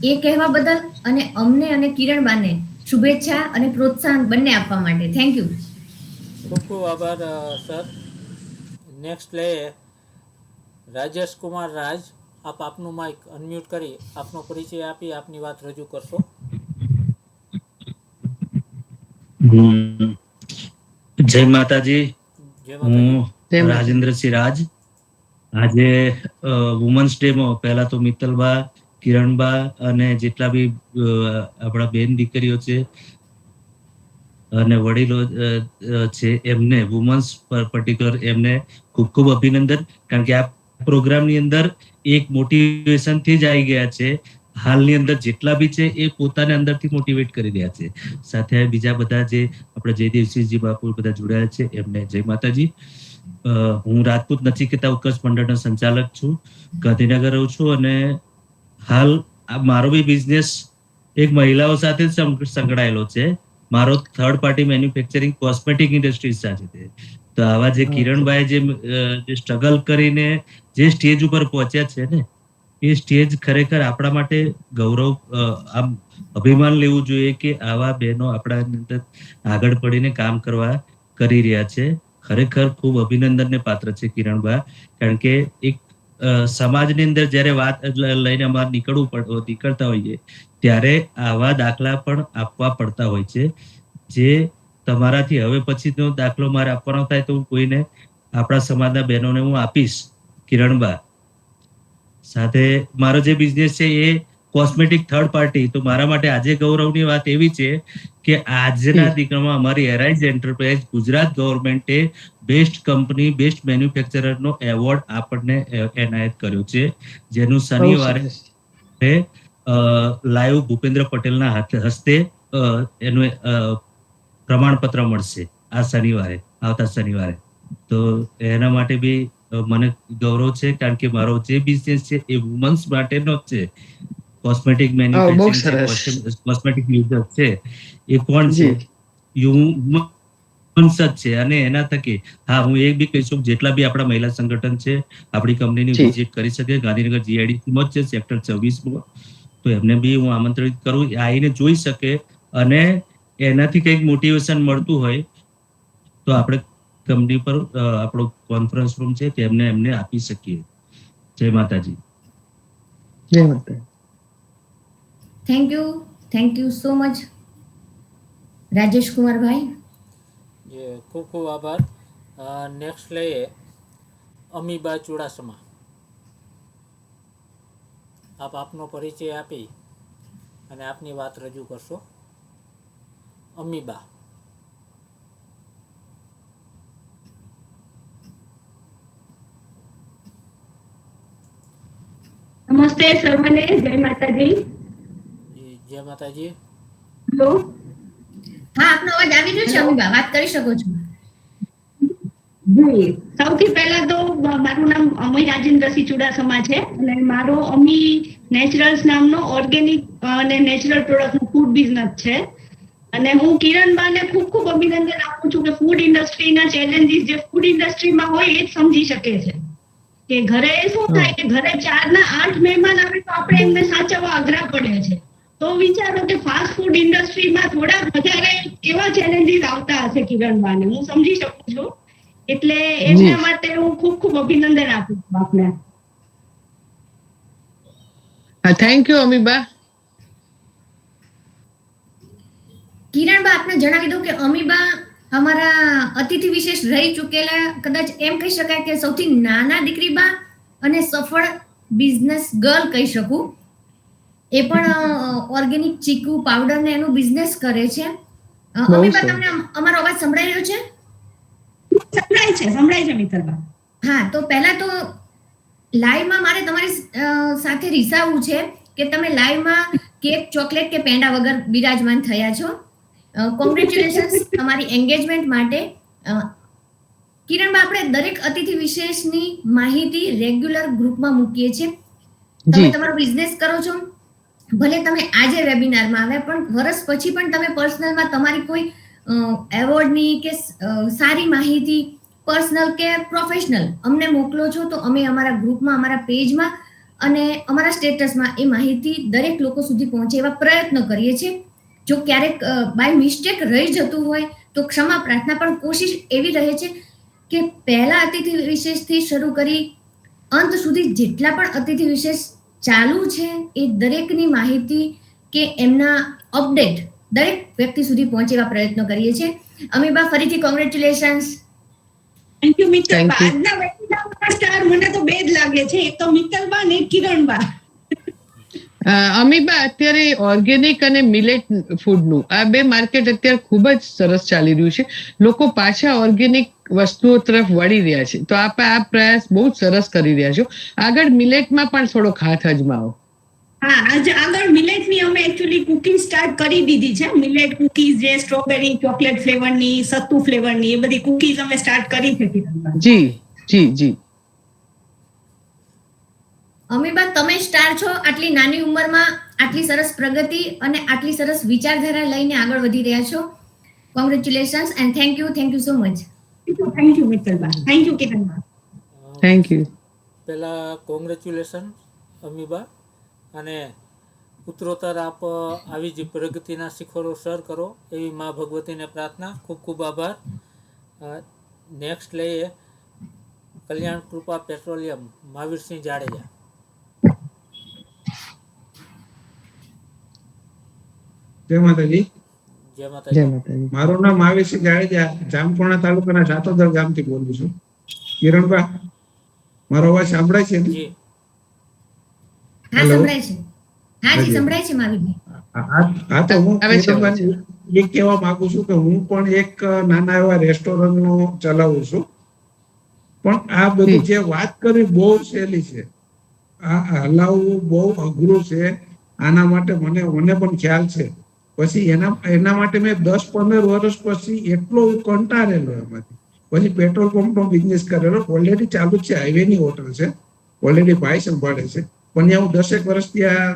એ કહેવા બદલ અને અમને અને કિરણબાને શુભેચ્છા અને પ્રોત્સાહન બંને આપવા માટે થેન્ક યુ. ખૂબ ખૂબ આભાર સર. નેક્સ્ટ લે રાજેશ કુમાર રાજ, આપ આપનું માઇક અનમ્યુટ કરી આપનો પરિચય આપી આપની વાત રજૂ કરશો. જય માતાજી. હું રાજેન્દ્રસિંહ રાજ, આજે વુમન્સ ડે માં પહેલા તો મિત્તલબા, કિરણબા અને જેટલા બી આપણા બેન દીકરીઓ છે અને વડીલો છે એમને વુમન્સ પર્ટિક્યુલર એમને ખૂબ ખૂબ અભિનંદન, કારણ કે આ પ્રોગ્રામની અંદર એક મોટિવેશન થી જ આવી ગયા છે. હાલની અંદર જેટલા બી છે એ પોતાને અંદરથી મોટિવેટ કરી રહ્યા છે. સાથે બીજા બધા જે આપણે જયદેવસિંહજી બાપુ બધા જોડાયા છે એમને જય માતાજી. હું રાજપૂત નચિકેતા ઉત્કર્ષ મંડળનો સંચાલક છું, ગાંધીનગર રહું છું અને હાલ મારો બી બિઝનેસ એક મહિલાઓ સાથે જ સંકળાયેલો છે. મારો third party manufacturing cosmetic industries સાથે છે. તો આવા જે કિરણભાઈ જે સ્ટ્રગલ કરીને જે સ્ટેજ ઉપર પહોંચ્યા છે ને, એ સ્ટેજ ખરેખર આપણા માટે ગૌરવ, આમ અભિમાન લેવું જોઈએ કે આવા બહેનો આપણા અંદર આગળ પડીને કામ કરી રહ્યા છે. ખરેખર ખૂબ અભિનંદનને પાત્ર છે કિરણભાઈ, કારણ કે એક સમાજની અંદર જ્યારે વાત લઈને અમારે નીકળતા હોઈએ ત્યારે આવા દાખલા પણ આપવા પડતા હોય છે. જે તમારાથી હવે પછીનો દાખલો મારે આપવાનો થાય તો હું કોઈને આપણા સમાજના બહેનોને હું આપીશ. કિરણબા સાથે મારો જે બિઝનેસ છે એ કોસ્મેટિક થર્ડ પાર્ટી, તો મારા માટે આજે ગૌરવની વાત એવી છે કે આજના દીકરામાં અમારી એરાઇઝ એન્ટરપ્રાઇઝ ગુજરાત ગવર્મેન્ટે બેસ્ટ કંપની, બેસ્ટ મેન્યુફેક્ચરરનો એવોર્ડ આપણને એનાયત કર્યો છે, જેનું શનિવારે લાઈવ ભૂપેન્દ્ર પટેલના હસ્તે એનું પ્રમાણપત્ર મળશે આ શનિવારે, આવતા શનિવારે. તો એના માટે બી મને ગૌરવ છે, કારણ કે મારો જે બિઝનેસ છે એ વુમન્સ માટેનો જ છે. કોસ્મેટિક મેન્યુફેક્ચરિંગ, કોસ્મેટિક યુઝર છે એ કોણ છે? વુમન્સ જ છે. અને એના થકી હું એક બી કહી શકું, જેટલા બી આપણા મહિલા સંગઠન છે આપણી કંપનીની વિઝિટ કરી શકે. ગાંધીનગર GIDC માં છે, સેક્ટર 26 તો એમને બી હું આમંત્રિત કરું, આવીને જોઈ શકે અને એનાથી કંઈક મોટિવેશન મળતું હોય તો આપણે કંપની પર આપણો કોન્ફરન્સ રૂમ છે તેમને એમને આપી શકીએ. જય માતાજી. જય માતાજી. Thank you so much Rajesh કુમારભાઈ. ખૂબ ખૂબ આભાર. નેક્સ્ટ લઈએ અમીબા ચુડાસમા. આપ આપનો પરિચય આપી અને આપની વાત રજૂ કરશો. અમીબા. નમસ્તે સર્વને, જય માતાજી. જય માતાજી. હેલો. હા, આપનો અવાજ આવી રહ્યો છે અમીબા, વાત કરી શકો છો. જી, સૌથી પહેલા તો મારું નામ અમી રાજેન્દ્રસિંહ ચુડાસમા છે અને મારો અમી નેચરલ્સ નામનો ઓર્ગેનિક અને નેચરલ પ્રોડક્ટનો ફૂડ બિઝનેસ છે. અને હું કિરણબાને ખૂબ ખૂબ અભિનંદન આપું છું કે ફૂડ ઇન્ડસ્ટ્રીના ચેલેન્જીસ જે ફૂડ ઇન્ડસ્ટ્રીમાં હોય એ જ સમજી શકે છે. કે ઘરે શું થાય કે ઘરે 4 ના 8 મહેમાન આવે તો આપણે એમને સાચવવા અઘરા પડે છે. તો વિચારો કે ફાસ્ટ ફૂડ ઇન્ડસ્ટ્રીમાં થોડા વધારે કેવા ચેલેન્જીસ આવતા હશે કિરણબાને, હું સમજી શકું છું. એટલે એમના માટે હું ખૂબ ખૂબ અભિનંદન આપું છું આપને. Thank you amoeba. કિરણબા, આપને જણાવી દઉં કે અમીબા અમારા અતિથિ વિશેષ રહી ચૂકેલા, કદાચ એમ કહી શકાય કે સૌથી નાના દીકરીબા અને સફળ બિઝનેસ ગર્લ કહી શકું. એ પણ ઓર્ગેનિક ચીકુ પાવડર ને એનું બિઝનેસ કરે છે. અમીબા, તમને અમારો અવાજ સંભળાઈ રહ્યો છે? સંભળાય છે મિત્રબા. હા, તો પહેલા તો લાઈવમાં મારે તમારી સાથે રીસાવું છે કે તમે લાઈવમાં કેક, ચોકલેટ કે પેંડા વગર બિરાજમાન થયા છો. કોંગ્રેચ્યુલેશન્સ તમારી એન્ગેજમેન્ટ માટે. કિરણબા, આપણે દરેક અતિથિ વિશેષની માહિતી રેગ્યુલર ગ્રુપમાં મૂકીએ છીએ. તમે તમારો બિઝનેસ કરો છો, ભલે તમે આજે વેબિનારમાં આવ્યા પણ વર્ષ પછી પણ તમે પર્સનલમાં તમારી કોઈ એવોર્ડની કે સારી માહિતી પર્સનલ કે પ્રોફેશનલ અમને મોકલો છો તો અમે અમારા ગ્રુપમાં, અમારા પેજમાં અને અમારા સ્ટેટસમાં એ માહિતી દરેક લોકો સુધી પહોંચે એવા પ્રયત્ન કરીએ છીએ. જો ક્યારેક બાય મિસ્ટેક રહી જતું હોય તો ક્ષમા પ્રાર્થના, પણ કોશિશ એવી રહે છે કે પહેલા અતિથિ વિશેષથી શરૂ કરી અંત સુધી જેટલા પણ અતિથિ વિશેષ ચાલુ છે એ દરેકની માહિતી કે એમના અપડેટ દરેક વ્યક્તિ સુધી પહોંચે એવા પ્રયત્નો કરીએ છીએ. અમીબા, ફરીથી કોંગ્રેચ્યુલેશન્સ. થેન્ક યુ મિત્ર. આજના વેબિનારમાં સુપરસ્ટાર મને તો બે જ લાગે છે, એક તો મિત્તલબા ને એક કિરણબા. અમીબા, અત્યારે ઓર્ગેનિક અને મિલેટ ફૂડનું આ બે માર્કેટ અત્યારે ખૂબ જ સરસ ચાલી રહ્યું છે. લોકો પાછા ઓર્ગેનિક વસ્તુઓ તરફ વળી રહ્યા છે. તો આપ આ પ્રયાસ બહુ જ સરસ કરી રહ્યા છો. આગળ મિલેટમાં પણ થોડો હાથ અજમાવો. હા, આજે આગળ મિલેટની અમે એકચ્યુઅલી કુકિંગ સ્ટાર્ટ કરી દીધી છે. મિલેટ કુકીઝ, જે સ્ટ્રોબેરી ચોકલેટ ફ્લેવરની, સત્તુ ફ્લેવરની, એ બધી કુકીઝ અમે સ્ટાર્ટ કરી છે. જી જી જી. અમીબા, તમે સ્ટાર છો. આટલી નાની ઉંમરમાં આટલી સરસ પ્રગતિ અને આટલી સરસ વિચારધારા લઈને આગળ વધી રહ્યા છો. Congratulations and thank you so much. Thank you મિત્તલબા, થેન્ક યુ કિરણબા. Thank you. પહેલા કોંગ્રેચ્યુલેશન અમીબા, અને ઉત્તરોત્તર આપ આવી જ પ્રગતિના શિખરો સર કરો એવી મા ભગવતીને પ્રાર્થના. ખૂબ ખૂબ આભાર. નેક્સ્ટ લઈએ કલ્યાણ કૃપા પેટ્રોલિયમ, મહાવીરસિંહ જાડેજા. જય માતાજી. જય માતાજી. મારું નામ મહાવીરસિંહ જાડેજા, જામપુણા તાલુકાના સાતોદર ગામથી બોલું છું. કિરણબા, મારો અવાજ સંભળાય છે ને? જી. હા, સંભળાય છે. હા જી, સંભળાય છે મહાવીરભાઈ. હા, તો હું કિરણબાને એ કહેવા માંગુ છું કે હું પણ એક નાના એવા રેસ્ટોરન્ટ નો ચલાવું છું. પણ આ બધું જે વાત કરી બહુ સહેલી છે, આ હલાવવું બહુ અઘરું છે. આના માટે મને પણ ખ્યાલ છે. પછી એના માટે મેં 10-15 વર્ષ પછી એટલો કંટાળેલો એમાંથી. પછી પેટ્રોલ પંપ નો બિઝનેસ કરેલો. ઓલરેડી ચાલુ છે, હાઈવે ની હોટલ છે, ઓલરેડી ભાઈ સંભાળે છે. પણ ત્યાં હું 10 વર્ષ ત્યાં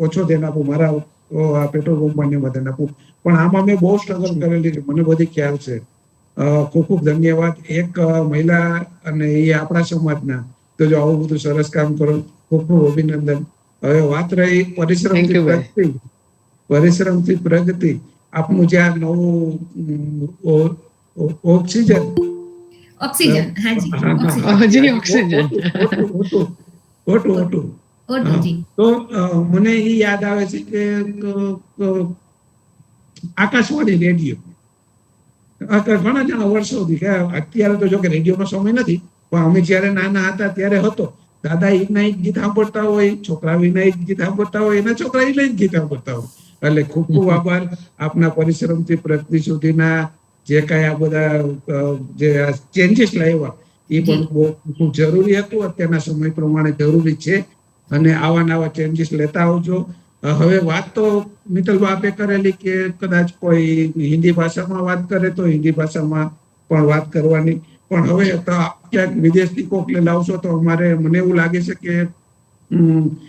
ઓછો ધ્યાન આપું, મારા પેટ્રોલ પંપ ને ધ્યાન આપું. પણ આમાં મેં બહુ સ્ટ્રગલ કરેલી છે, મને બધી ખ્યાલ છે. ખૂબ ખૂબ ધન્યવાદ. એક મહિલા અને એ આપણા સમાજના, તો જો આવું બધું સરસ કામ કરો, ખૂબ ખૂબ અભિનંદન. હવે વાત રહી પરિશ્રમથી પ્રગતિ. આપનું જે આ નવું ઓક્સિજન, તો મને એ યાદ આવે છે કે આકાશવાણી રેડિયો ઘણા જણા વર્ષોથી, અત્યારે તો જો કે રેડિયોનો સમય નથી, પણ અમે જયારે નાના હતા ત્યારે હતો. દાદા એના જ ગીત સાંભળતા હોય, છોકરા એના જ ગીત સાંભળતા હોય, એના છોકરા એના જ ગીત સાંભળતા હોય. એટલે ખૂબ ખૂબ આભાર. આપના પરિશ્રમથી પ્રગતિ સુધીના જે કઈ આ બધા જે ચેન્જીસ લાવ્યા એ પણ બહુ ખૂબ જરૂરી હતું, અત્યારના સમય પ્રમાણે જરૂરી છે. અને આવા નવા ચેન્જીસ લેતા આવજો. હવે વાત તો મિત્તલબા આપે કરેલી કે કદાચ કોઈ હિન્દી ભાષામાં વાત કરે તો હિન્દી ભાષામાં પણ વાત કરવાની. પણ હવે ક્યાંક વિદેશથી કોકને લાવશો તો મને એવું લાગે છે કે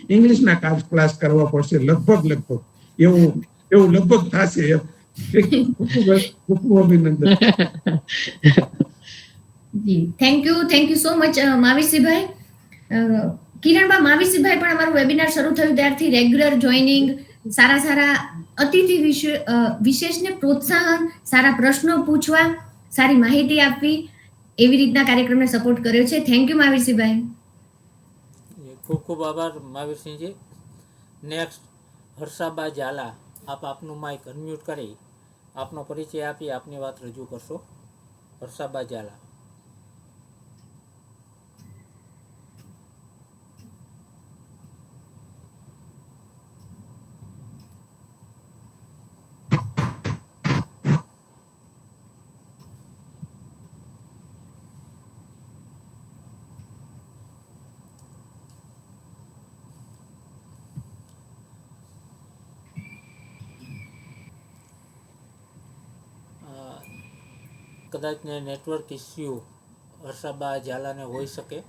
ઇંગ્લિશના ક્લાસ કરવા પડશે, લગભગ એવું લગભગ થશે. ખૂબ અભિનંદન. થેન્ક યુ સો મચ મહાવીરસિંહભાઈ. કિરણબા, મહાવીરસિંહભાઈ પણ અમારું વેબિનાર શરૂ થયું ત્યારથી રેગ્યુલર જોઈનિંગ, સારા અતિથિ વિશેષને પ્રોત્સાહન, સારા પ્રશ્નો પૂછવા, સારી માહિતી આપવી, એવી રીતના કાર્યક્રમને સપોર્ટ કર્યો છે. થેન્ક યુ મહાવીરસિંહભાઈ. ખૂબ ખૂબ આભાર મહાવીરસિંહજી. નેક્સ્ટ હર્ષાબા ઝાલા, આપનું માઇક અનમ્યુટ કરી આપનો પરિચય આપી આપની વાત રજૂ કરશો. હર્ષાબા ઝાલા. કદાચ નેટવર્ક ઇસ્યુ હર્ષાબા ઝાલાને હોઈ શકે.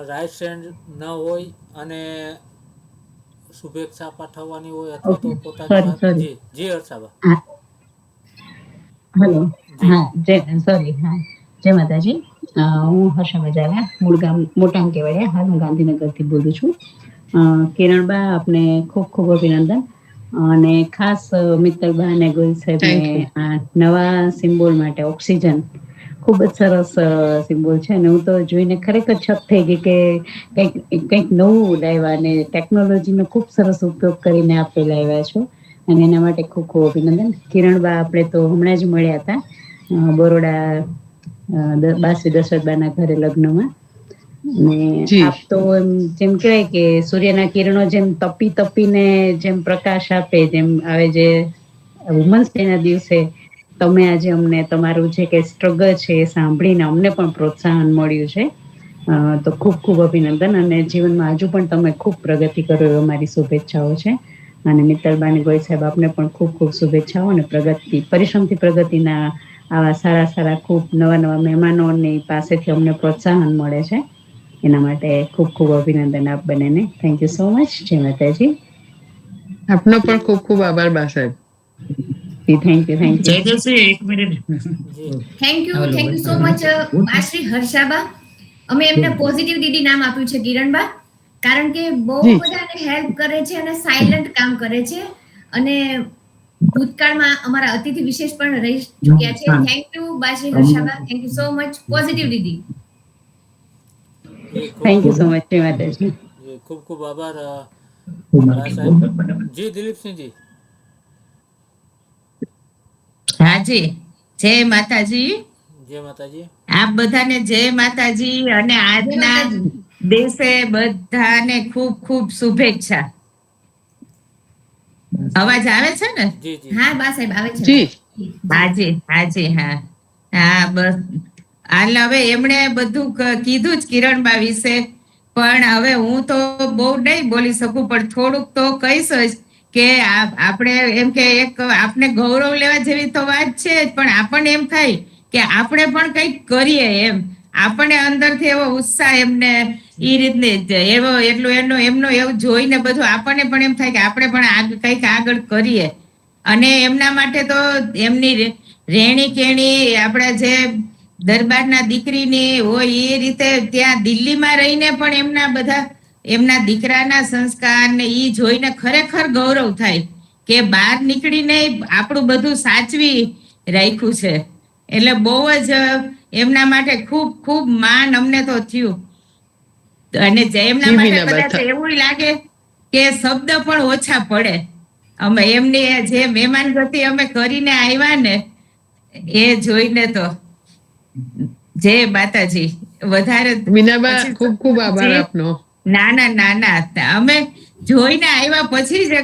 રાઈટ હેન્ડ ન હોય અને શુભેચ્છા પાઠવવાની હોય અથવા તો પોતાની જી હર્ષાબા. હેલો, હા, જય માતાજી. હું હર્ષાબા ઝાલા, મૂળ ગામ મોટામ કેવડિયા, હાલ હું ગાંધીનગરથી બોલું છું. કિરણબા, આપને ખૂબ ખૂબ અભિનંદન. અને ખાસ મિત્તલબા અને ગોહિલ સાહેબને આ નવા સિમ્બોલ માટે ઓક્સિજન ખૂબ જ સરસ સિમ્બોલ છે. અને હું તો જોઈને ખરેખર છપ થઈ ગઈ કે કંઈક નવું લાવ્યા અને ટેકનોલોજીનો ખૂબ સરસ ઉપયોગ કરીને આપે લાવ્યા છો. અને એના માટે ખૂબ ખૂબ અભિનંદન. કિરણબા, આપણે તો હમણાં જ મળ્યા હતા બરોડા બાસી દશરથબાના ઘરે લગ્નમાં. અને જી. આપ તો એમ જેમ કહેવાય કે સૂર્યના કિરણો જેમ તપી તપીને જેમ પ્રકાશ આપે, જેમ આવે જે વુમન્સ ડે ના દિવસે તમે આજે અમને તમારું જે કે સ્ટ્રગલ છે એ સાંભળીને અમને પણ પ્રોત્સાહન મળ્યું છે. તો ખૂબ ખૂબ અભિનંદન, અને જીવનમાં હજુ પણ તમે ખૂબ પ્રગતિ કરો એવી અમારી શુભેચ્છાઓ છે. અને મિત્તલબાની ગોય સાહેબ આપને પણ ખૂબ ખૂબ શુભેચ્છાઓ, અને પરિશ્રમથી પ્રગતિના આવા સારા સારા ખૂબ નવા નવા મહેમાનોની પાસેથી અમને પ્રોત્સાહન મળે છે. એના માટે ખૂબ ખૂબ અભિનંદન આપ બંનેને. Thank you so much. જય માતાજી. આપનો પણ ખૂબ ખૂબ આભાર બા સાહેબ. Thank you, thank you. Jaydevsinh, એક minute. Thank you so much Shri હર્ષાબા. અમે એમને પોઝિટિવ દીદી નામ આપ્યું છે કિરણબા, કારણ કે બહુ બધાને હેલ્પ કરે છે અને સાયલન્ટ કામ કરે છે, અને ભૂતકાળમાં અમારા અતિથિ વિશેષ પણ રહી ચૂક્યા છે. થેન્ક યુ બાશ્રી હર્ષાબા. Thank you so much positive દીદી. Thank you so much. જય માતાજી. ખૂબ ખૂબ આભાર બા સાહેબ. જી દિલીપસિંહજી. હાજી, જય માતાજી. જય માતાજી. આપ બધાને જય માતાજી, અને આજના દિવસે બધાને ખૂબ ખૂબ શુભેચ્છા. અવાજ આવે છે ને? હા બા સાહેબ આવે છે. જી. હાજી, હાજી, હા હા, બસ હાલ હવે એમણે બધું કીધું જ કિરણબા વિશે, પણ હવે હું તો બહુ નહીં બોલી શકું, પણ થોડુંક તો કહીશ જ કે આપણે એમ કે એક આપણે ગૌરવ લેવા જેવી તો વાત છે જ, પણ આપણને એમ થાય કે આપણે પણ કંઈક કરીએ એમ. આપણને અંદરથી એવો ઉત્સાહ એમને એ રીતની એમનો એવું જોઈને બધું આપણને પણ એમ થાય કે આપણે પણ કંઈક આગળ કરીએ. અને એમના માટે તો એમની રેણી કેણી આપણા જે દરબારના દીકરીની હોય એ રીતે ત્યાં દિલ્હીમાં રહીને પણ એમના દીકરાના સંસ્કાર ને એ જોઈને ખરેખર ગૌરવ થાય કે બહાર નીકળીને આપણું બધું સાચવી રાખ્યું છે. એટલે બહુ જ એમના માટે ખૂબ ખૂબ માન અમને તો થયું. અને એમના માટે કદાચ એવું લાગે કે શબ્દ પણ ઓછા પડે. અમે એમની જે મહેમાન ગતિ અમે કરીને આવ્યા ને એ જોઈને તો જય માતાજી. વધારે બીનાબા ખૂબ ખૂબ આભાર આપનો. ના અમે જોઈને આવ્યા પછી જ,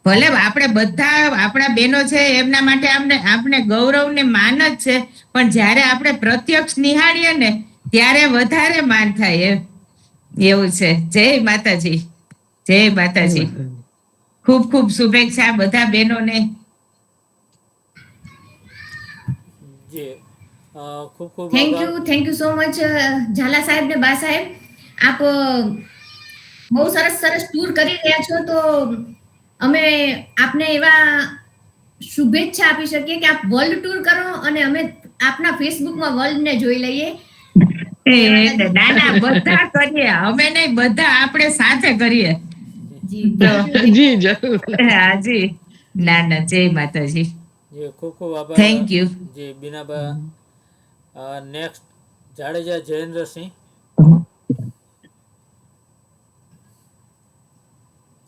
ભલે આપણે બધા આપણા બહેનો છે એમના માટે આપણે ગૌરવ ને માન જ છે, પણ જ્યારે આપણે પ્રત્યક્ષ નિહાળીએ ને ત્યારે વધારે માન થાય એવું છે. જય માતાજી. જય માતાજી. ખૂબ ખૂબ શુભેચ્છા બધા બહેનોને. ખૂબ ખૂબ thank you so much Zala saheb ને બા સાહેબ. આપ બહુ સરસ સરસ ટૂર કરી રહ્યા છો, તો અમે આપને એવા શુભેચ્છા આપી શકીએ કે આપ વર્લ્ડ ટૂર કરો અને અમે આપના ફેસબુકમાં વર્લ્ડ ને જોઈ લઈએ. ના બધા કરીએ, અમે નહીં, બધા આપણે સાથે કરીએ. જી જરૂર. હાજી. ના જય માતાજી. ખૂબ ખૂબ આભાર. Thank you. જી બીનાબા. નેક્સ્ટ જાડેજા જયેન્દ્રસિંહ.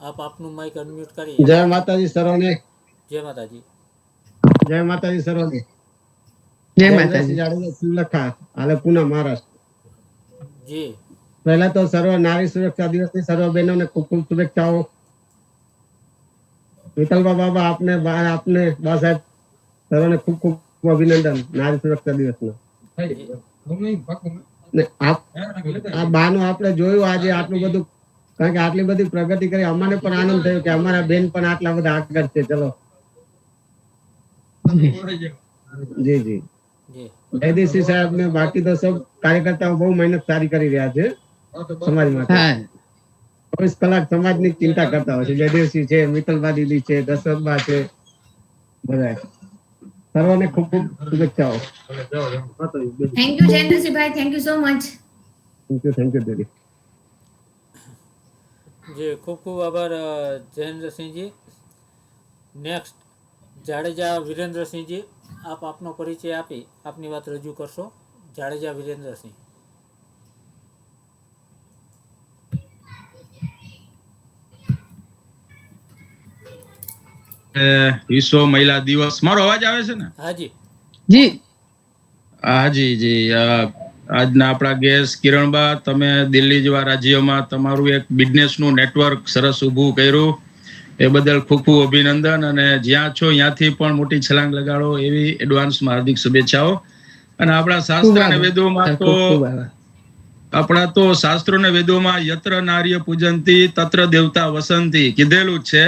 આપ આપનું માઇક અનમ્યુટ કરી. જય માતાજી સર્વને. જય માતાજી. જય માતાજી સર્વને. જય માતાજી. જાડેજા સુલખા, હાલે પુના, મહારાષ્ટ્ર. જી. પહેલા તો સર્વ નારી સુરક્ષા દિવસની સર્વ બહેનોને ખૂબ ખૂબ શુભેચ્છાઓ. વિઠ્ઠલબા બાબા આપને બા સાહેબ સર્વને ખૂબ ખૂબ અભિનંદન નારી સુરક્ષા દિવસનો. આ બાનું આપણે જોયું આજે આટલું બધું, કારણ કે આટલી બધી પ્રગતિ કરી, અમને પણ આનંદ થયો કે અમારા બેન પણ આટલા બધા આગળ છે. ચલો જી જી. જયદેવસિંહ સાહેબ ને બાકી તો સબ કાર્યકર્તાઓ બહુ મહેનત સારી કરી રહ્યા છે સમાજ માટે. 24 કલાક સમાજની ચિંતા કરતા હોય છે. જયદેવસિંહ છે, મિત્તલબા દીદી છે, દશરથબા છે, બધા સર્વને ખૂબ ખૂબ શુભેચ્છાઓ. થેન્ક યુ જયેન્દ્રસિંહભાઈ. Thank you so much. Thank you દીદી. જી ખૂબ ખૂબ આભાર જયેન્દ્રસિંહજી. નેક્સ્ટ જાડેજા વિરેન્દ્રસિંહજી. આપ આપનો પરિચય આપી આપની વાત રજૂ કરશો. જાડેજા વિરેન્દ્રસિંહ. વિશ્વ મહિલા દિવસ. મારો અવાજ આવે છે ને? હાજી. જી. હાજી જી આજના આપણા ગેસ્ટ કિરણબા, તમે દિલ્હી જેવા રાજ્યમાં તમારું એક બિઝનેસનું નેટવર્ક સરસ ઊભું કર્યું, એ બદલ ખૂબ ખૂબ અભિનંદન. અને જ્યાં છો ત્યાંથી પણ મોટી છલાંગ લગાડો એવી એડવાન્સમાં હાર્દિક શુભેચ્છાઓ. અને આપણા શાસ્ત્ર અને વેદોમાં તો શાસ્ત્રો અને વેદોમાં યત્ર નાર્ય પૂજંતી તત્ર દેવતા વસંતી કીધેલું જ છે.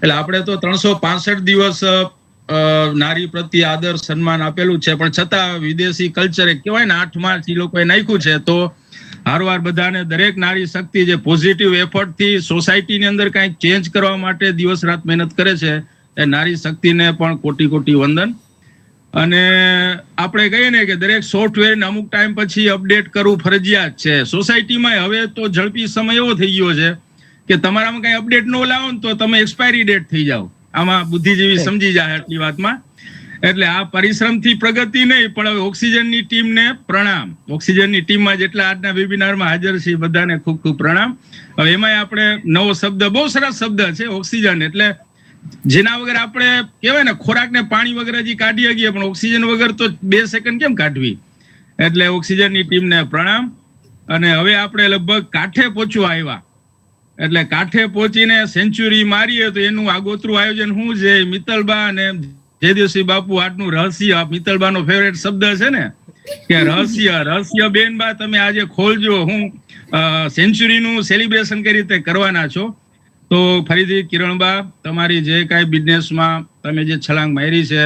એટલે આપણે તો 365 દિવસ નારી પ્રત્યે આદર સન્માન આપેલું છે, પણ છતાં વિદેશી કલ્ચર કહેવાય ને 8 માર્ચ એ લોકોએ નાખ્યું છે. તો હારવાર બધાને દરેક નારી શક્તિ જે પોઝિટિવ એફર્ટથી સોસાયટીની અંદર કંઈક ચેન્જ કરવા માટે દિવસ રાત મહેનત કરે છે, એ નારી શક્તિને પણ કોટી કોટી વંદન. અને આપણે કહીએ ને કે દરેક સોફ્ટવેરને અમુક ટાઈમ પછી અપડેટ કરવું ફરજિયાત છે. સોસાયટીમાં હવે તો ઝડપી સમય એવો થઈ ગયો છે કે તમારામાં કંઈ અપડેટ ન લાવો ને તો તમે એક્સપાયરી ડેટ થઈ જાઓ. આમાં બુદ્ધિજીવી સમજી જાય આટલી વાતમાં. એટલે આ પરિશ્રમથી પ્રગતિ નહીં, પણ હવે ઓક્સિજનની ટીમને પ્રણામ. ઓક્સિજનની ટીમમાં જેટલા આજના વેબિનારમાં હાજર છે બધાને ખૂબ ખૂબ પ્રણામ. હવે એમાંય આપણે નવો શબ્દ, બહુ સરસ શબ્દ છે ઓક્સિજન, એટલે જેના વગર આપણે કહેવાય ને ખોરાકને પાણી વગર હજી કાઢી શકીએ, પણ ઓક્સિજન વગર તો 2 સેકન્ડ કેમ કાઢવી. એટલે ઓક્સિજનની ટીમને પ્રણામ. અને હવે આપણે લગભગ કાંઠે પહોંચવા આવ્યા, એટલે કાંઠે પહોંચીને સેન્ચુરી મારીએ તો એનું આગોતરું આયોજન શું છે, મિત્તલબા અને જયદેવસિંહ બાપુ આજનું રહસ્ય. મિત્તલબાનો ફેવરેટ શબ્દ છે ને કે રહસ્ય બેનબા તમે આજે ખોલજો, હું સેન્ચુરીનું સેલિબ્રેશન કઈ રીતે કરવાના છો. તો ફરીથી કિરણબા, તમારી જે કાંઈ બિઝનેસમાં તમે જે છલાંગ મારી છે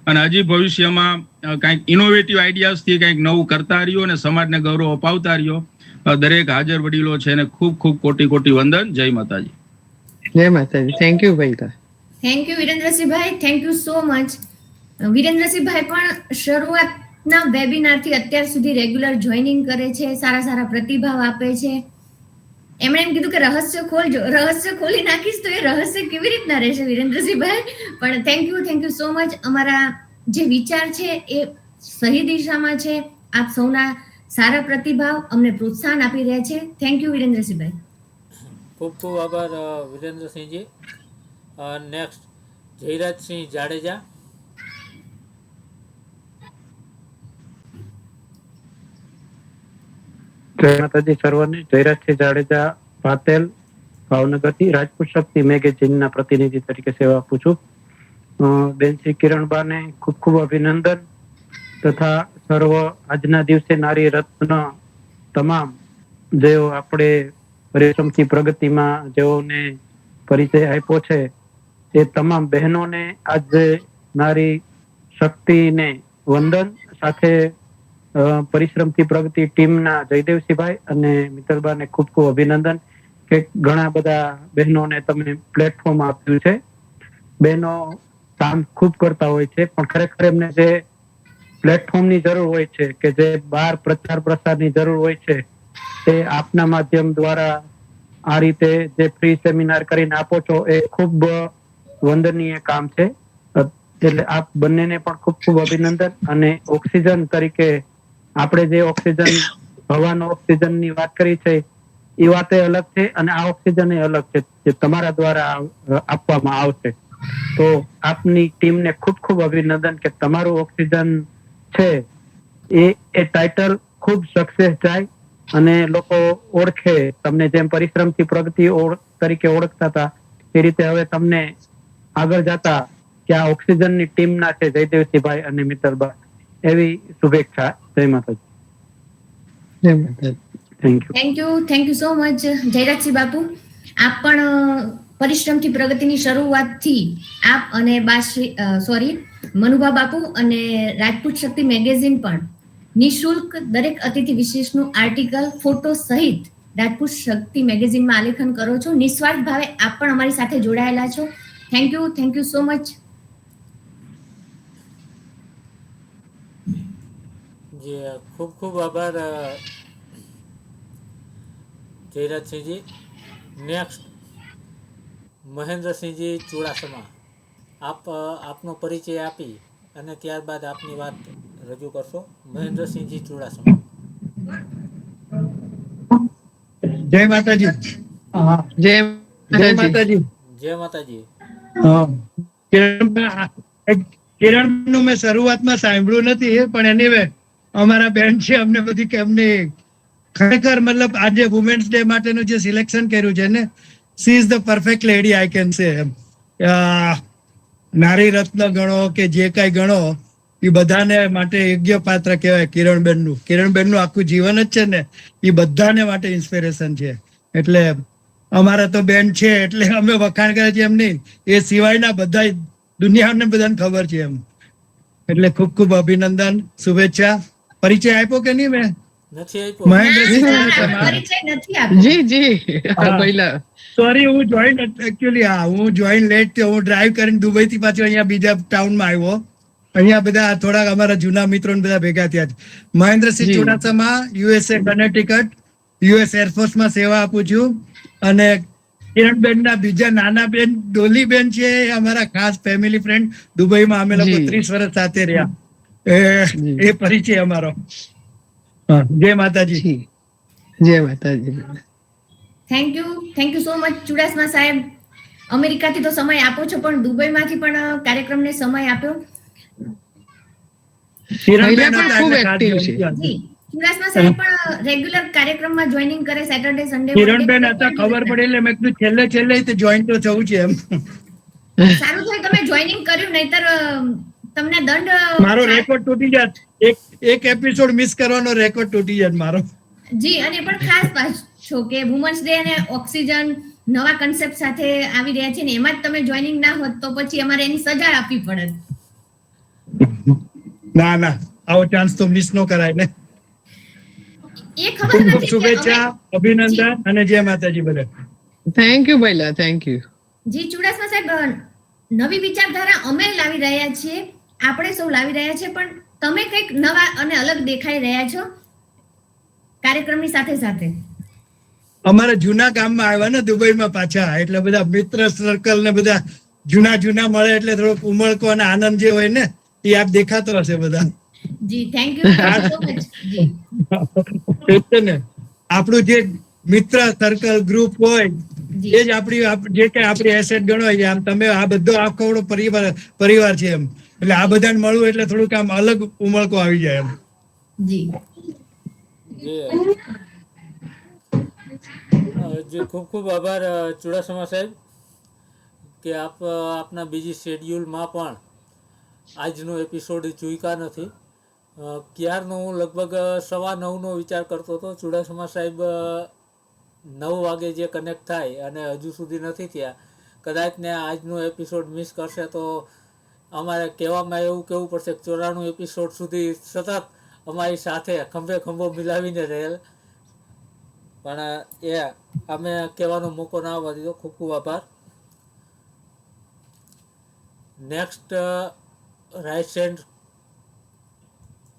અને હજી ભવિષ્યમાં કાંઈક ઇનોવેટિવ આઈડિયાઝથી કાંઈક નવું કરતા રહ્યો અને સમાજને ગૌરવ અપાવતા રહ્યો. દરેક હાજર વડીલો છે એને ખૂબ ખૂબ કોટી કોટી વંદન. જય માતાજી. જય માતાજી. થેન્ક યુ ભાઈ. થેન્ક યુ વિરેન્દ્રસિંહભાઈ, થેન્ક યુ સો મચ. વિરેન્દ્રસિંહભાઈ પણ શરૂઆતના વેબિનારથી અત્યાર સુધી રેગ્યુલર જોઈનિંગ કરે છે, સારા સારા પ્રતિભાવ આપે છે. એમણે એમ કીધું કે રહસ્ય ખોલજો, રહસ્ય ખોલી નાખીશ તો એ રહસ્ય કેવી રીતના રહેશે વિરેન્દ્રસિંહભાઈ. પણ થેન્ક યુ સો મચ. અમારા જે વિચાર છે એ સહી દિશામાં છે. આપ સૌના સારા પ્રતિભાવ અમને પ્રોત્સાહન આપી રહ્યા છે. થેન્ક યુ વિરેન્દ્રસિંહભાઈ. ખૂબ ખૂબ આભાર વિરેન્દ્રસિંહજી. નેક્સ્ટ જયરાજસિંહ જાડેજા. જય માતાજી સર્વને. જયરાજસિંહ જાડેજા પાટેલ, ભાવનગરથી રાજપૂત શક્તિ મેગેઝિનના પ્રતિનિધિ તરીકે સેવા આપું છું. બેન શ્રી કિરણબાને ખૂબ ખૂબ અભિનંદન તથા સર્વ આજના દિવસે નારી રત્ન તમામ જેઓ આપણે પરિશ્રમથી પ્રગતિમાં જેઓને પરિચય આપ્યો છે એ તમામ બહેનોને આજે નારી શક્તિને વંદન. સાથે પરિશ્રમથી પ્રગતિ ટીમના જયદેવસિંહભાઈ અને મિત્તલબાને ખૂબ ખૂબ અભિનંદન કે ઘણા બધા બહેનોને તમે પ્લેટફોર્મ આપ્યું છે. બહેનો કામ ખૂબ કરતા હોય છે, પણ ખરેખર એમને જે પ્લેટફોર્મની જરૂર હોય છે, કે જે બહાર પ્રચાર પ્રસારની જરૂર હોય છે, તે આપના માધ્યમ દ્વારા આ રીતે જે ફ્રી સેમિનાર કરીને આપો છો એ ખૂબ વંદનીય કામ છે. એટલે આપ બંનેને પણ ખૂબ ખૂબ અભિનંદન. અને ઓક્સિજન તરીકે આપણે જે ઓક્સિજન હવાનો ઓક્સિજનની વાત કરી છે એ વાત અલગ છે અને આ ઓક્સિજન એ અલગ છે જે તમારા દ્વારા આપવામાં આવશે. તો આપની ટીમને ખૂબ ખૂબ અભિનંદન કે તમારું ઓક્સિજન છે એ ટાઇટલ ખૂબ સક્સેસ જાય અને લોકો ઓળખે તમને. જેમ પરિશ્રમથી પ્રગતિ તરીકે ઓળખતા હતા એ રીતે હવે તમને આગળ જતા કે આ ઓક્સિજનની ટીમના છે જયદેવસિંહભાઈ અને મિત્તલબા, એવી શુભેચ્છા. જય માતાજી. જય માતાજી. Thank you so much Jayrajsinh બાપુ. આપ પણ પરિશ્રમથી પ્રગતિની શરૂઆતથી આપ અને મનુભા બાપુ અને રાજપૂત શક્તિ મેગેઝિન પણ નિઃશુલ્ક દરેક અતિથિ વિશેષનું આર્ટિકલ, ફોટો સહિત રાજપૂત શક્તિ મેગેઝિનમાં આલેખન કરો છો. નિસ્વાર્થ ભાવે આપ પણ અમારી સાથે જોડાયેલા છો. Thank you so much. જી ખૂબ ખૂબ આભાર જયરાજસિંહજી. નેક્સ્ટ મહેન્દ્રસિંહજી ચુડાસમા. આપનો પરિચય આપી અને ત્યારબાદ આપની વાત રજૂ કરશો. મહેન્દ્રસિંહજી ચુડાસમા. જય માતાજી. જય માતાજી. જય માતાજી. કિરણનું મેં શરૂઆતમાં સાંભળ્યું નથી, પણ એનીવે અમારા બેન છે અમને બધી કે અમને ખરેખર મતલબ આજે વુમેન્સ ડે માટેનું જે સિલેક્શન કર્યું છે ને, she is the perfect lady I can say. નારી રત્ન ગણો કે જે કઈ ગણો એ બધાને માટે યોગ્ય પાત્ર કહેવાય કિરણબેનનું આખું જીવન જ છે ને એ બધાને માટે ઇન્સ્પિરેશન છે. એટલે અમારા તો બેન છે એટલે અમે વખાણ કરે છે એમ નહીં, એ સિવાયના બધા દુનિયાને બધાને ખબર છે એમ. એટલે ખૂબ ખૂબ અભિનંદન, શુભેચ્છા. પરિચય આપ્યો કે નહીં? મેં સોરી, હું જોઈન લેટ થયો. હું ડ્રાઈવ કરીને દુબઈ થી પાછો અહીંયા બીજા ટાઉનમાં આવ્યો. અહીંયા બધા થોડાક અમારા જૂના મિત્રો બધા ભેગા થયા છે. Mahendrasinh Chudasama, USA Connecticut, US એરફોર્સમાં સેવા આપું છું. અને કિરણબેન ના બીજા નાના બેન ડોલીબેન છે, અમારા ખાસ ફેમિલી ફ્રેન્ડ. દુબઈમાં અમે લોકો 30 વર્ષ સાથે રહ્યા. એ પરિચય અમારો. જય માતાજી. જય માતાજી. Thank you so much Chudasama સાહેબ. અમેરિકાથી તો સમય આપો છો, પણ દુબઈમાંથી પણ કાર્યક્રમને સમય આપ્યો. ચુડાસમા સાહેબ પણ રેગ્યુલર કાર્યક્રમમાં જોઈનિંગ કરે સેટરડે સન્ડે. કિરણબેન હતા ખબર પડે એટલે મેં કીધું છેલ્લે જોઈન તો થવું છે એમ. સારું થયું તમે જોઈનિંગ કર્યું, નહીતર તમને દંડ. મારો રેકોર્ડ તૂટી જાત. એક એપિસોડ મિસ કરવાનો રેકોર્ડ તૂટી જાત મારો. જી, અને પણ ખાસ પાછો કે વુમન્સ ડે અને ઓક્સિજન નવા કન્સેપ્ટ સાથે આવી રહ્યા છે ને, એમાં જ તમે જોઈનિંગ ના હોત તો પછી અમારે એની સજા આપવી પડે. ના આવો ચાન્સ તો મિસ ન કરાય ને. એ ખબર નથી. શુભેચ્છા, અભિનંદન અને જય માતાજી બધા. થેન્ક યુ બૈલા, થેન્ક યુ. જી ચુડાસમા સાહેબ, નવી વિચારધારા અમે લાવી રહ્યા છીએ, આપણે સૌ લાવી રહ્યા છીએ, પણ તમે કંઈક નવા અને અલગ દેખાઈ રહ્યા છો કાર્યક્રમની સાથે સાથે. અમારા જૂના ગામમાં આવ્યા ને દુબઈમાં પાછા, એટલે બધા મિત્ર સર્કલ ને બધા જૂના મળે એટલે થોડોક ઉમળકો અને આનંદ જે હોય ને એ આપ દેખાતો હશે બધા. જી થેન્ક યુ સો મચ. ને આપણું જે મિત્ર સર્કલ ગ્રુપ હોય એ જ આપણી એસેટ ગણવાય. આમ તમે આ બધો આખો પરિવાર છે એમ, એટલે આ બધાને મળવું એટલે થોડુંક આમ અલગ ઉમળકો આવી જાય એમ. જી જી, ખૂબ આભાર ચુડાસમા સાહેબ કે આપના બીજી શેડ્યુલમાં પણ આજનો એપિસોડ જોઈકા નથી. ક્યારનો હું લગભગ 9:15 વિચાર કરતો હતો. ચુડાસમા સાહેબ 9 વાગે જે કનેક્ટ થાય અને હજુ સુધી નથી થયા. કદાચ ને આજનો એપિસોડ મિસ કરશે તો અમારે કહેવામાં એવું કહેવું પડશે કે 94 એપિસોડ સુધી સતત અમારી સાથે ખંભો મિલાવીને રહેલ, પણ એ અમે કહેવાનો મોકો ના આવવા દીધો. ખૂબ આભાર. નેક્સ્ટ રાઈટ હેન્ડ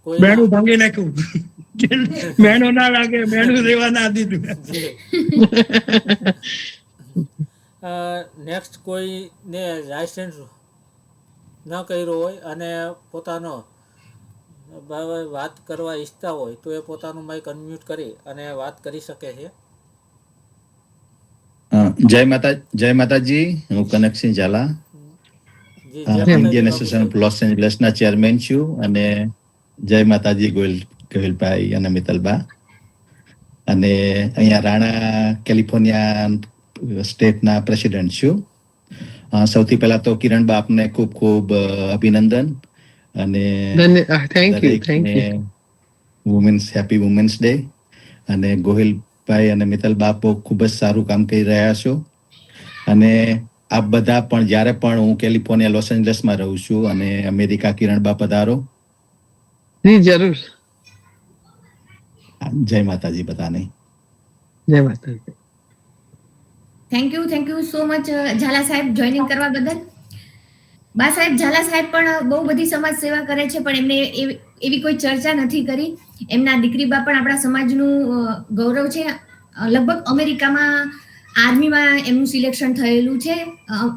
મેણું ભાંગી નાખ્યું. મેણું ના લાગે, મેણું રેવા ના દીધું. નેક્સ્ટ કોઈને રાઈટ હેન્ડ ન કર્યો હોય અને પોતાનો વાત કરવા ઈચ્છતા હોય તો એ પોતાનું માઇક અનમ્યુટ કરી અને વાત કરી શકે છે. જય માતાજી. હું Kanaksinh Zala, Indian association of Los એન્જલસના ચેરમેન છું. અને જય માતાજી ગોહિલભાઈ અને મિત્તલબા. અને અહીંયા રાણા કેલિફોર્નિયા સ્ટેટના પ્રેસિડેન્ટ છું. સૌથી પહેલા તો કિરણબા આપને ખૂબ અભિનંદન અને હેપી વુમેન્સ ડે. અને ગોહિલભાઈ અને મિત્તલબા ખૂબ જ સારું કામ કરી રહ્યા છો. અને આપ બધા પણ જ્યારે પણ હું કેલિફોર્નિયા લોસ એન્જલસમાં રહું છું અને અમેરિકા કિરણબા પધારો. જી જરૂર. જય માતાજી બધાને. જય માતાજી. Thank you so much Zala saheb joining કરવા બદલ. બા સાહેબ, ઝાલા સાહેબ પણ બહુ બધી સમાજ સેવા કરે છે, પણ એમને એવી કોઈ ચર્ચા નથી કરી. એમના દીકરી બા પણ આપણા સમાજનું ગૌરવ છે. લગભગ અમેરિકામાં આર્મીમાં એમનું સિલેક્શન થયેલું છે,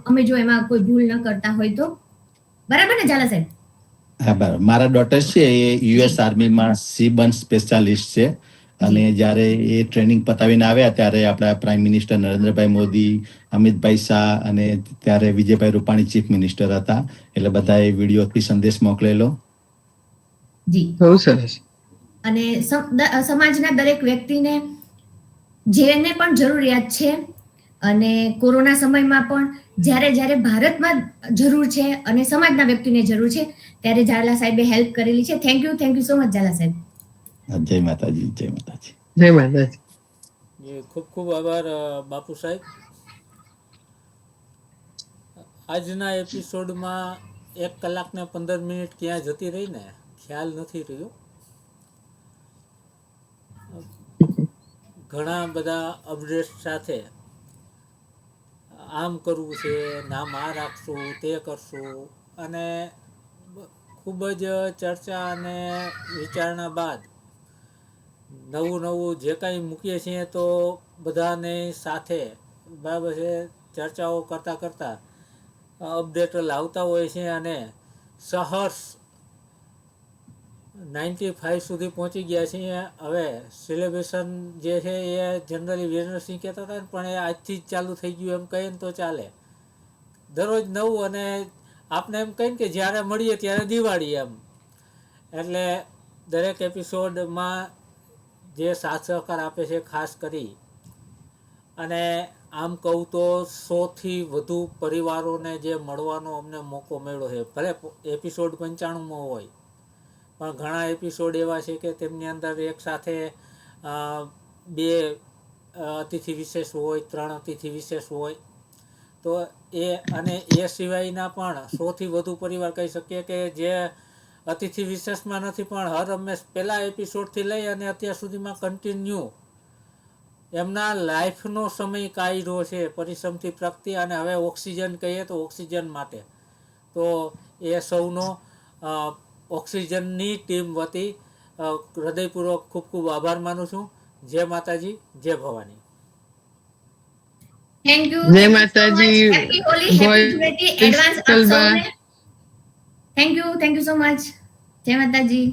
અમે જો એમાં કોઈ ભૂલ ન કરતા હોય તો. બરાબર ને ઝાલા સાહેબ? હા બરાબર. મારા ડોટર છે એ US આર્મીમાં C1 સ્પેશિયાલિસ્ટ છે. અને જ્યારે એ ટ્રેનિંગ પતાવીને આવ્યા ત્યારે આપણા પ્રાઇમ મિનિસ્ટર નરેન્દ્રભાઈ મોદી, અમિતભાઈ શાહ અને ત્યારે વિજયભાઈ રૂપાણી ચીફ મિનિસ્ટર હતા. એટલે બધાએ વિડીયોથી સંદેશ મોકલેલો. જી બહુ સરસ. અને સમાજના દરેક વ્યક્તિને જેને પણ જરૂરિયાત છે અને કોરોના સમયમાં પણ જ્યારે જ્યારે ભારતમાં જરૂર છે અને સમાજના વ્યક્તિને જરૂર છે ત્યારે ઝાલા સાહેબે હેલ્પ કરેલી છે. Thank you so much Zala saheb. જય માતાજી. જય માતાજી. જય માતાજી. ખૂબ ખૂબ આભાર બાપુ સાહેબ. આજના એપિસોડમાં 1 કલાક ને 15 મિનિટ ક્યાં જતી રહી ને ખ્યાલ નથી રહ્યો. ઘણા બધા અપડેટ સાથે આમ કરવું છે, નામ આ રાખશું, તે કરશું, અને ખૂબ જ ચર્ચા અને વિચારણા બાદ નવું જે કાંઈ મૂકીએ છીએ તો બધાને સાથે બરાબર છે ચર્ચાઓ કરતાં અપડેટ લાવતા હોય છે અને સહર્ષ 95 સુધી પહોંચી ગયા છીએ. હવે સિલેબેશન જે છે એ જનરલી વીરેન્દ્રસિંહ કહેતા હતા પણ એ આજથી જ ચાલુ થઈ ગયું એમ કહીએ ને તો ચાલે. દરરોજ નવું અને આપણે એમ કહીને કે જ્યારે મળીએ ત્યારે દિવાળી એમ. એટલે દરેક એપિસોડમાં જે સાથ સહકાર આપે છે ખાસ કરી, અને આમ કહું તો 100થી વધુ પરિવારોને જે મળવાનો અમને મોકો મળ્યો છે. ભલે એપિસોડ 95માં હોય પણ ઘણા એપિસોડ એવા છે કે તેમની અંદર એક સાથે 2 અતિથિ વિશેષ હોય, 3 અતિથિ વિશેષ હોય. તો એ અને એ સિવાયના પણ 100થી વધુ પરિવાર કહી શકીએ કે જે અતિથિ વિશેષમાં નથી પણ હર હંમેશ પહેલા એપિસોડથી લઈ અને અત્યાર સુધીમાં કન્ટિન્યુ એમના લાઈફનો સમય કાઢ્યો છે પરિશ્રમથી પ્રગતિ, અને હવે ઓક્સિજન કહીએ તો ઓક્સિજન માટે. તો એ સૌનો ઓક્સિજનની ટીમ વતી હૃદયપૂર્વક ખૂબ ખૂબ આભાર માનું છું. જય માતાજી, જય ભવાની. Thank you. જય માતાજી. Happy Holi, happy Dhuleti advance આપ સૌને. Thank you so much. જય માતાજી.